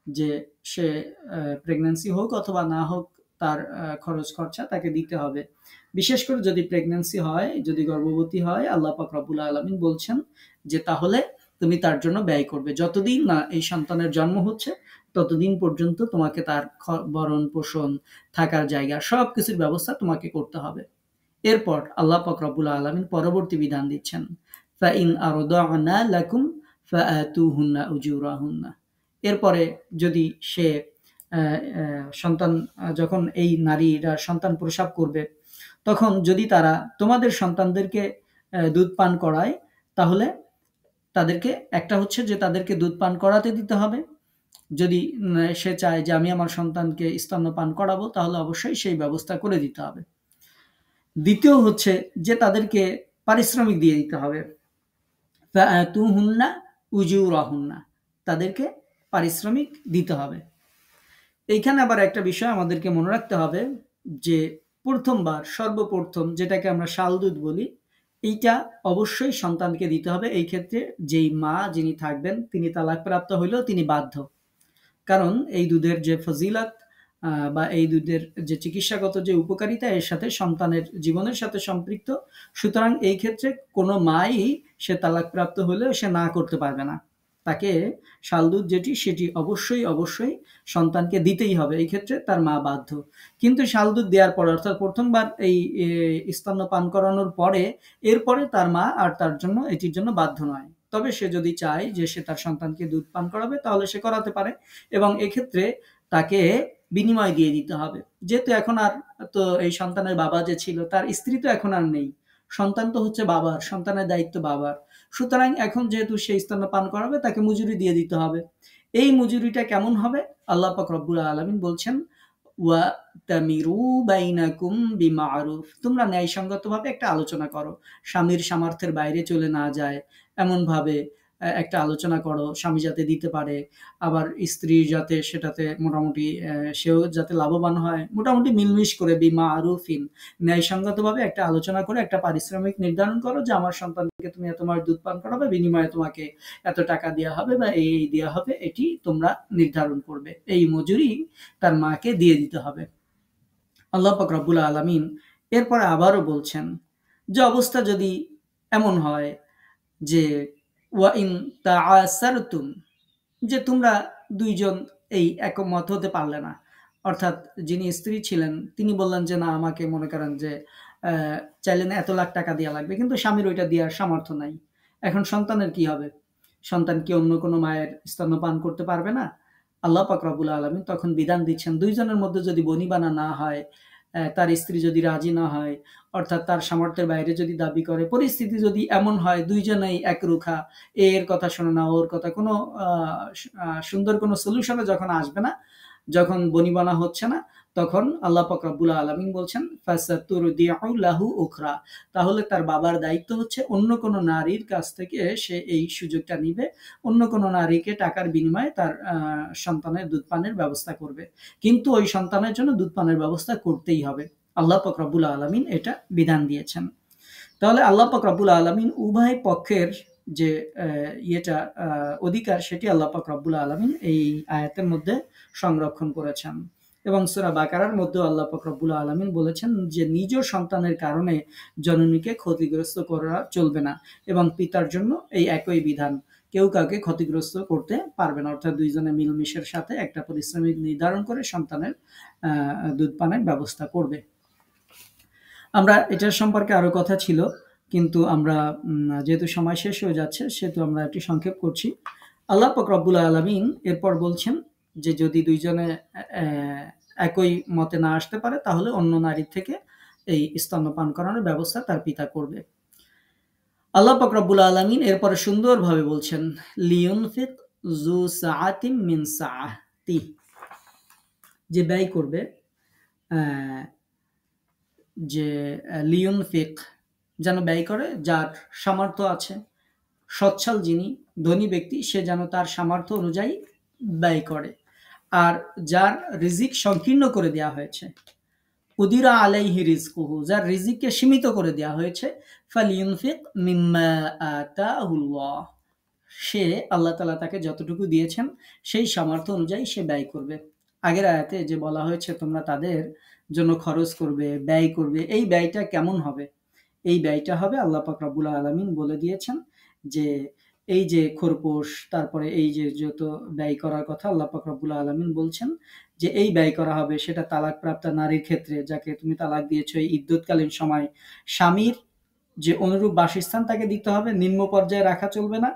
A: যে সে প্রেগন্যান্সি হোক অথবা না হোক, তার খরচ খরচা তাকে দিতে হবে। বিশেষ করে যদি প্রেগন্যান্সি হয়, যদি গর্ভবতী হয়, আল্লাহ পাক রব্বুল আলামিন বলছেন যে তাহলে তুমি তার জন্য ব্যয় করবে, যতদিন না এই সন্তানের জন্ম হচ্ছে ততদিন পর্যন্ত তোমাকে তার ভরণ পোষণ, থাকার জায়গা, সবকিছুর ব্যবস্থা তোমাকে করতে হবে। এরপর আল্লাহ পাক রব্বুল আলামিন পরবর্তী বিধান দিচ্ছেন, ফাইন আরদানা লাকুম ফাআতুহুন্না উজুরাহুন্না। এরপরে যদি সে সন্তান, যখন এই নারীরা সন্তান প্রসব করবে, তখন যদি তারা তোমাদের সন্তানদেরকে দুধ পান করায়, তাহলে তাদেরকে একটা হচ্ছে যে তাদেরকে দুধ পান করাতে দিতে হবে। যদি সে চায় যে আমি আমার সন্তানকে স্তন্যপান করাবো, তাহলে অবশ্যই সেই ব্যবস্থা করে দিতে হবে। দ্বিতীয় হচ্ছে যে তাদেরকে পারিশ্রমিক দিয়ে দিতে হবে। ফাআতুহুন্না উজুরাহুন্না, তাদেরকে পারিশ্রমিক দিতে হবে। এইখানে আবার একটা বিষয় আমাদেরকে মনে রাখতে হবে যে প্রথমবার সর্বপ্রথম যেটাকে আমরা শালদুধ বলি, এইটা অবশ্যই সন্তানকে দিতে হবে। এই ক্ষেত্রে যেই মা যিনি থাকবেন তিনি তালাকপ্রাপ্ত হইলেও তিনি বাধ্য। কারণ এই দুধের যে ফজিলত বা এই দুধের যে চিকিৎসাগত যে উপকারিতা এর সাথে সন্তানের জীবনের সাথে সম্পৃক্ত। সুতরাং এই ক্ষেত্রে কোনো মাই সে তালাকপ্রাপ্ত হলেও সে না করতে পারবে না। তাকে শালদুধ যেটি সেটি অবশ্যই সন্তানকে দিতেই হবে। এই ক্ষেত্রে তার মা বাধ্য। কিন্তু শালদুধ দেওয়ার পরে অর্থাৎ প্রথমবার এই স্তন্য পান করানোর পরে এরপরে তার মা আর তার জন্য এটির জন্য বাধ্য নয়। তবে সে যদি চায় যে সে তার সন্তানকে দুধ পান করাবে তাহলে সে করাতে পারে এবং এক্ষেত্রে তাকে বিনিময় দিয়ে দিতে হবে। যেহেতু এখন আর তো এই সন্তানের বাবা যে ছিল তার স্ত্রী তো এখন আর নেই। সন্তান তো হচ্ছে বাবার, সন্তানের দায়িত্ব বাবার। সুতরাং এখন যেহেতু সে স্তন্যপান করাবে তাকে মজুরি দিয়ে দিতে হবে। এই মজুরিটা কেমন হবে? আল্লাহ পাক রব্বুল আলামিন বলছেন, ওয়া তামিরু বাইনাকুম বিমারুফ, তোমরা ন্যায়সঙ্গতভাবে একটা আলোচনা করো। স্বামীর সামর্থ্যের বাইরে চলে না যায় এমন ভাবে একটা আলোচনা করো, স্বামী যাতে দিতে পারে। আবার স্ত্রী যাতে সেটাতে মোটামুটি সেও যাতে লাভবান হয়। মোটামুটি মিলমিশ করে বিমারুফিন, ন্যায়সঙ্গতভাবে একটা আলোচনা করে একটা পারিশ্রমিক নির্ধারণ করো যে আমার সন্তানকে তুমি তোমার দুধ পান করাবে, বিনিময়ে তোমাকে এত টাকা দেওয়া হবে বা এই দেওয়া হবে, এটি তোমরা নির্ধারণ করবে। এই মজুরি তার মাকে দিয়ে দিতে হবে। আল্লাহ পাক রব্বুল আলামিন এরপরে আবারও বলছেন যে অবস্থা যদি এমন হয় যে ওয়া ইন তাআসারতুম, যে তোমরা দুইজন এই একমত হতে পারলে না। অর্থাৎ যিনি স্ত্রী ছিলেন তিনি বললেন যে না, আমাকে মনে করেন যে চাইলেন এত লাখ টাকা দেওয়া লাগবে, কিন্তু স্বামীর ওইটা দেওয়ার সামর্থ্য নাই। এখন সন্তানের কি হবে? সন্তান কি অন্য কোনো মায়ের স্তন্যপান করতে পারবে না? আল্লাহ পাক রব্বুল আলামিন তখন বিধান দিচ্ছেন, দুইজনের মধ্যে যদি বনিবানা না হয়, তার স্ত্রী যদি রাজি না হয়, অর্থাৎ তার সামর্থ্যের বাইরে যদি দাবি করে, পরিস্থিতি যদি এমন হয় দুইজনেই একরুখা, এর কথা শোনে না ওর কথা, কোনো সুন্দর কোনো সলিউশনে যখন আসবে না, যখন বনিবনা হচ্ছে না, তখন আল্লাহ পাক রব্বুল আলামিন বলছেন ফাসাতুরদিউ লাহু উখরা, তাহলে তার বাবার দায়িত্ব হচ্ছে অন্য কোনো নারীর কাছ থেকে সে এই সুযোগটা নিবে, অন্য কোনো নারীকে টাকার বিনিময়ে তার সন্তানের দুধ পানের ব্যবস্থা করবে। কিন্তু ওই সন্তানের জন্য দুধ পানের ব্যবস্থা করতেই হবে। আল্লাহ পাক রব্বুল আলামিন এটা বিধান দিয়েছেন। তাহলে আল্লাহ পাক রব্বুল আলামিন উভয় পক্ষের যে ইয়েটা অধিকার সেটি আল্লাহ পাক রব্বুল আলামিন এই আয়াতের মধ্যে সংরক্ষণ করেছেন। এবং সূরা বাকারার মধ্যেও আল্লাহ পাক রব্বুল আলামিন বলেছেন যে নিজ সন্তানের কারণে জননীকে ক্ষতিগ্রস্ত করা চলবে না, এবং পিতার জন্য এই একই বিধান। কেউ কাউকে ক্ষতিগ্রস্ত করতে পারবে না, অর্থাৎ দুইজনে মিলমিশের সাথে একটা পরিশ্রমিক নির্ধারণ করে সন্তানের দুধ পানের ব্যবস্থা করবে। আমরা এটার সম্পর্কে আরো কথা ছিল, কিন্তু আমরা যেহেতু সময় শেষ হয়ে যাচ্ছে সেহেতু আমরা এটি সংক্ষেপ করছি। আল্লাহ পাক রব্বুল আলামিন এরপর বলছেন যে যদি দুইজনে একই মতে না আসতে পারে তাহলে অন্য নারীর থেকে এই স্তন্যপান করানোর ব্যবস্থা তার পিতা করবে। আল্লাহ পাক রব্বুল আলামিন এরপরে সুন্দরভাবে বলছেন, লিয়ুনফিক যু সাআতিম মিন সাআতি, যে ব্যয় করবে, আহ, যে লিয়ুনফিক যেন ব্যয় করে, যার সামর্থ্য আছে। সচ্ছল যিনি ধনী ব্যক্তি সে যেন তার সামর্থ্য অনুযায়ী ব্যয় করে। আর যার রিজিক সংকীর্ণ করে দেওয়া হয়েছে, উদিরা আলাইহি রিজকুহু, যার রিজিককে সীমিত করে দেওয়া হয়েছে, ফালিয়ুনফিক মিম্মা আতাহুল্লাহ, সে আল্লাহ তাআলা তাকে যতটুকু দিয়েছেন সেই সামর্থ্য অনুযায়ী সে ব্যয় করবে। আগের আয়াতে যে বলা হয়েছে তোমরা তাদের জন্য খরচ করবে, ব্যয় করবে, এই ব্যয়টা কেমন হবে? এই ব্যয়টা হবে, আল্লাহ পাক রব্বুল আলামিন বলে দিয়েছেন যে এই যে খরপোশ, তারপরে এই যে যত ব্যয় করার কথা আল্লাহ পাক রব্বুল আলামিন বলছেন যে এই ব্যয় করা হবে, সেটা তালাকপ্রাপ্ত নারীর ক্ষেত্রে, যাকে তুমি তালাক দিয়েছো এই ইদ্যৎকালীন সময় স্বামীর যে অনুরূপ বাসস্থান তাকে দিতে হবে, নিম্ন পর্যায়ে রাখা চলবে না।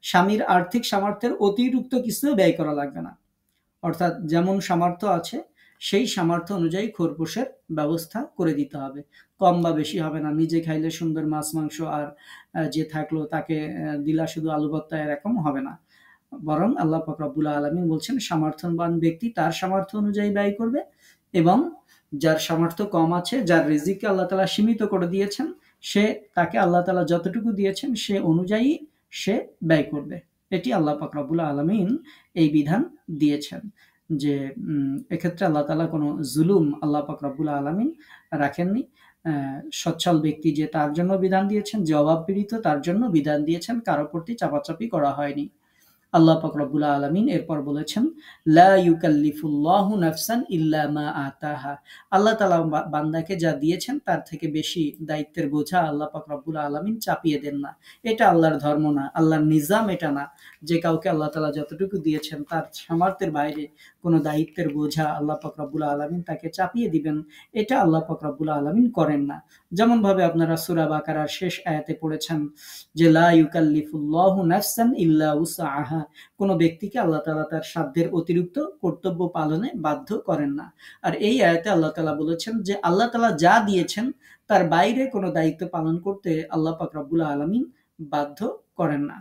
A: স্বামীর আর্থিক সামর্থ্যের অতিরিক্ত কিছু ব্যয় করা লাগবে না। অর্থাৎ যেমন সামর্থ্য আছে সেই সামর্থ্য অনুযায়ী খরপোশের ব্যবস্থা করে দিতে হবে। কম বা বেশি হবে না, নিজে খাইলে সুন্দর মাছ মাংস আর যে থাকলো তাকে দিলা শুধু আলু ভর্তা, এরকম হবে না। বরং আল্লাহ পাক রব্বুল আলামিন বলছেন সামর্থ্যবান ব্যক্তি তার সামর্থ্য অনুযায়ী ব্যয় করবে, এবং যার সামর্থ্য কম আছে, যার রিজিককে আল্লাহ তাআলা সীমিত করে দিয়েছেন, তাকে আল্লাহ তাআলা যতটুকু দিয়েছেন সে অনুযায়ী সে ব্যয় করবে। এটি আল্লাহ পাক রব্বুল আলামিন এই বিধান দিয়েছেন যে এক্ষেত্রে আল্লাহ তাআলা কোনো জুলুম আল্লাহ পাক রব্বুল আলামিন রাখেননি। সচ্ছল ব্যক্তি যে তার জন্য বিধান দিয়েছেন, যে অভাবপীড়িত তার জন্য বিধান দিয়েছেন, কারো প্রতি চাপাচাপি করা হয়নি। আল্লাহ পাক রব্বুল আলামিন এরপর বলেছেন, লা ইউকাল্লিফুল্লাহু নাফসান ইল্লা মা আতাহা। আল্লাহ তাআলা বান্দাকে যা দিয়েছেন তার থেকে বেশি দায়িত্বের বোঝা আল্লাহ পাক রব্বুল আলামিন চাপিয়ে দেন না। এটা আল্লাহর ধর্ম না, আল্লাহর নিজাম এটা না যে কাউকে আল্লাহ তাআলা যতটুকু দিয়েছেন তার সামর্থ্যের বাইরে কোনো দায়িত্বের বোঝা আল্লাহ পাক রব্বুল আলামিন তাকে চাপিয়ে দিবেন, এটা আল্লাহ পাক রব্বুল আলামিন করেন না। যেমনভাবে আপনারা সূরা বাকারার শেষ আয়াতে পড়েছেন যে লা ইউকাল্লিফুল্লাহু নাফসান ইল্লা উসআহা। কোনো ব্যক্তিকে আল্লাহ তাআলা তার সাধ্যের অতিরিক্ত কর্তব্য পালনে বাধ্য করেন না। আর এই আয়াতে আল্লাহ তাআলা বলেছেন যে আল্লাহ তাআলা যা দিয়েছেন তার বাইরে কোনো দায়িত্ব পালন করতে আল্লাহ পাক রব্বুল আলামিন বাধ্য করেন না।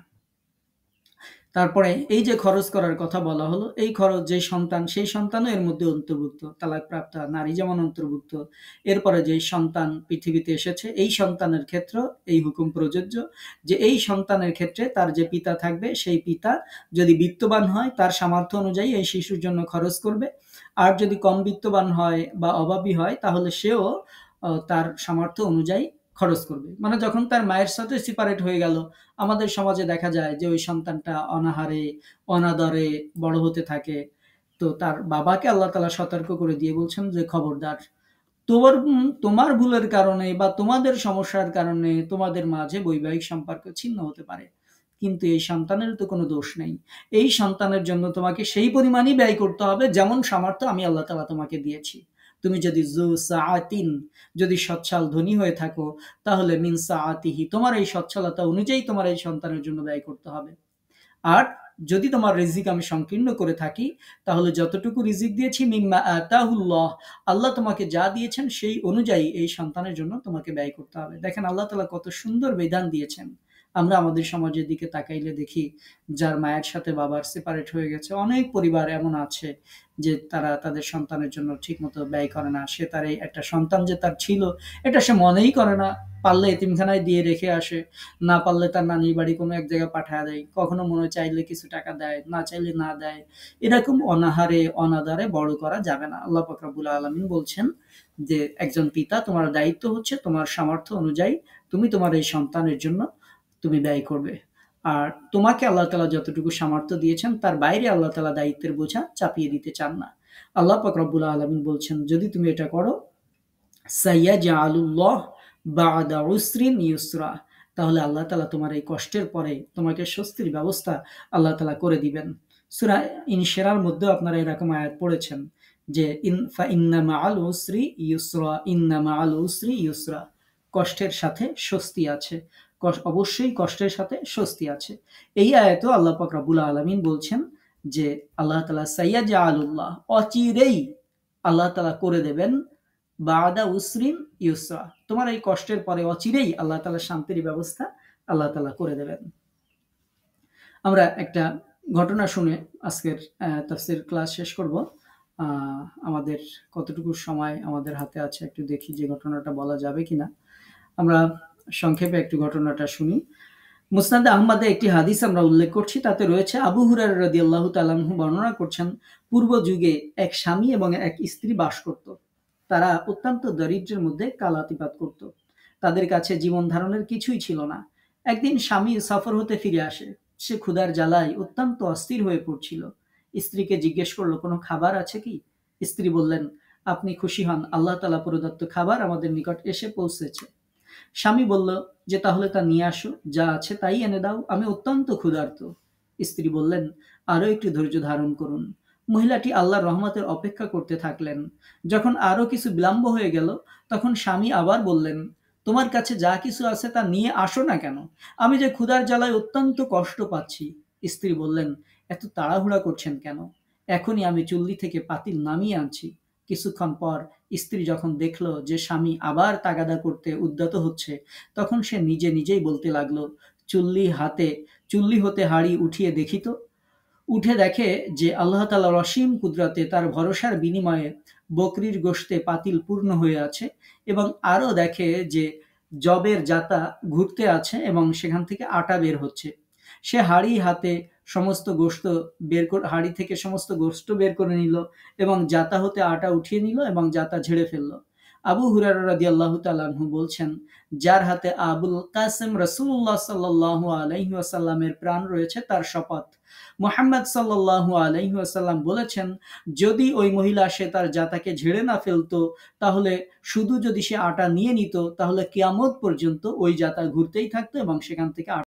A: তারপরে এই যে খরচ করার কথা বলা হলো, এই খরচ যে সন্তান, সেই সন্তানও এর মধ্যে অন্তর্ভুক্ত। তালাকপ্রাপ্তা নারী যেমন অন্তর্ভুক্ত, এরপরে যেই সন্তান পৃথিবীতে এসেছে এই সন্তানের ক্ষেত্রে এই হুকুম প্রযোজ্য যে এই সন্তানের ক্ষেত্রে তার যে পিতা থাকবে সেই পিতা যদি বিত্তবান হয় তার সামর্থ্য অনুযায়ী এই শিশুর জন্য খরচ করবে, আর যদি কম বিত্তবান হয় বা অভাবী হয় তাহলে সেও তার সামর্থ্য অনুযায়ী খরচ করবে। মানে যখন তার মায়ের সাথে সেপারেট হয়ে গেল, আমাদের সমাজে দেখা যায় যে ওই সন্তানটা অনাহারে অনাদরে বড় হতে থাকে, তো তার বাবাকে আল্লাহ তাআলা সতর্ক করে দিয়ে বলছেন যে খবরদার, তোমার ভুলের কারণে বা তোমাদের সমস্যার কারণে তোমাদের মাঝে বৈবাহিক সম্পর্ক ছিন্ন হতে পারে, কিন্তু এই সন্তানের তো কোনো দোষ নেই। এই সন্তানের জন্য তোমাকে সেই পরিমাণই ব্যয় করতে হবে যেমন সামর্থ্য আমি আল্লাহ তাআলা তোমাকে দিয়েছি। তুমি যদি যদি সচ্ছল ধনী হয়ে থাকো তাহলে মিন সাআতিহি, তোমার এই সচ্ছলতা অনুযায়ী তোমার এই সন্তানের জন্য ব্যয় করতে হবে। আর যদি তোমার রিজিক আমি সংকীর্ণ করে থাকি তাহলে যতটুকু রিজিক দিয়েছি মিম্মা আতাহুল্লাহ, আল্লাহ তোমাকে যা দিয়েছেন সেই অনুযায়ী এই সন্তানের জন্য তোমাকে ব্যয় করতে হবে। দেখেন আল্লাহ তাআলা কত সুন্দর বিধান দিয়েছেন। আমরা আমাদের সমাজের দিকে তাকাইলে দেখি যার মায়ের সাথে বাবার সেপারেট হয়ে গেছে, অনেক পরিবার এমন আছে যে তারা তাদের সন্তানের জন্য ঠিকমতো ব্যয় করে না। সে তার এই একটা সন্তান যে তার ছিল এটা সে মনেই করে না, পারলে এতিমখানায় দিয়ে রেখে আসে, না পারলে তার নানির বাড়ি কোনো এক জায়গায় পাঠায় দেয়, কখনো মনে চাইলে কিছু টাকা দেয়, না চাইলে না দেয়। এরকম অনাহারে অনাদারে বড় করা যাবে না। আল্লাহ পাক রব্বুল আলামিন বলছেন যে একজন পিতা তোমার দায়িত্ব হচ্ছে তোমার সামর্থ্য অনুযায়ী তুমি তোমার এই সন্তানের জন্য তুমি ব্যয় করবে। আর তোমাকে আল্লাহ তাআলা যতটুকু সামর্থ্য দিয়েছেন তার বাইরে আল্লাহ তাআলা দায়িত্বের বোঝা চাপিয়ে দিতে চান না। আল্লাহ পাক রব্বুল আলামিন বলছেন যদি তুমি এটা করো সাইয়াজআলুল্লাহ বা'দা উসরিন ইউসরা, তাহলে আল্লাহ তাআলা তোমার এই কষ্টের পরে তোমাকে স্বস্তির ব্যবস্থা আল্লাহ তাআলা করে দিবেন। সূরা ইনশিরার মধ্যে আপনারা এরকম আয়াত পড়েছেন যে ইন্না মাআল উসরি ইউসরা, ইন্না মাআল উসরি ইউসরা, কষ্টের সাথে স্বস্তি আছে, অবশ্যই কষ্টের সাথে স্বস্তি আছে। এই আয়াতেও আল্লাহ পাক রব্বুল আলামিন বলছেন যে আল্লাহ তাআলা সাইয়াজআলুল্লাহ, অচিরেই আল্লাহ তাআলা করে দেবেন বাদা উসরিন ইউসরা, তোমার এই কষ্টের পরে অচিরেই আল্লাহ তাআলা শান্তির ব্যবস্থা আল্লাহ তাআলা করে দেবেন। আমরা একটা ঘটনা শুনে আজকের তাফসীর ক্লাস শেষ করব। আমাদের কতটুকু সময় আমাদের হাতে আছে একটু দেখি যে ঘটনাটা বলা যাবে কিনা। আমরা সংক্ষেপে একটু ঘটনাটা শুনি। মুসনাদে আহমদে একটি হাদিস আমরা উল্লেখ করছি, তাতে রয়েছে আবু হুরায়রা রাদিয়াল্লাহু তাআলা আনহু বর্ণনা করছেন পূর্ব যুগে এক স্বামী এবং এক স্ত্রী বাস করত। তারা অত্যন্ত দরিদ্রের মধ্যে কালাতিপাত করত। তাদের কাছে জীবন ধারণের কিছুই ছিল না। একদিন স্বামী সফর হতে ফিরে আসে। সে ক্ষুধার জ্বালায় অত্যন্ত অস্থির হয়ে পড়ছিল। স্ত্রীকে জিজ্ঞেস করলো কোনো খাবার আছে কি? স্ত্রী বললেন, আপনি খুশি হন, আল্লাহ তাআলা প্রদত্ত খাবার আমাদের নিকট এসে পৌঁছেছে। স্বামী বলল যে তাহলে তা নিয়ে আসো, যা আছে তাই এনে দাও, আমি অত্যন্ত ক্ষুধার্ত। স্ত্রী বললেন, আরো একটু ধৈর্য ধারণ করুন। মহিলাটি আল্লাহর রহমতের অপেক্ষা করতে থাকলেন। যখন আরো কিছু বিলম্ব হয়ে গেল তখন স্বামী আবার বললেন, তোমার কাছে যা কিছু আছে তা নিয়ে আসো না কেন? আমি যে ক্ষুধার জ্বালায় অত্যন্ত কষ্ট পাচ্ছি। স্ত্রী বললেন, এত তাড়াহুড়া করছেন কেন? এখনই আমি চুল্লি থেকে পাতিল নামিয়ে আনছি। কিছুক্ষণ পর স্ত্রী যখন দেখল যে স্বামী আবার তাগাদা করতে উদ্যত হচ্ছে তখন সে নিজে নিজেই বলতে লাগলো, চুল্লি হতে হাঁড়ি উঠিয়ে দেখি তো। উঠে দেখে যে আল্লাহ তাআলার অসীম কুদরতে তার ভরসার বিনিময়ে বকরির গোশতে পাতিল পূর্ণ হয়ে আছে, এবং আরো দেখে যে যবের জাতা ঘুরতে আছে এবং সেখান থেকে আটা বের হচ্ছে। সে হাঁড়ি হাতে সমস্ত গোশত হাঁড়ি থেকে সমস্ত গোশত বের করে নিল এবং জাতা হতে আটা উঠিয়ে নিল এবং জাতা ঝেড়ে ফেলল। আবু হুরায়রা রাদিয়াল্লাহু তাআলা আনহু বলছেন, যার হাতে আবুল কাসেম রাসূলুল্লাহ সাল্লাল্লাহু আলাইহি ওয়াসাল্লামের প্রাণ রয়েছে তার শপথ, মুহাম্মদ সাল্লাল্লাহু আলাইহি ওয়াসাল্লাম বলেছেন, যদি ওই মহিলা সে তার জাতাকে ঝেড়ে না ফেলতো, তাহলে শুধু যদি সে আটা নিয়ে নিত, তাহলে কিয়ামত পর্যন্ত ওই জাতা ঘুরতেই থাকতো এবং সেখান থেকে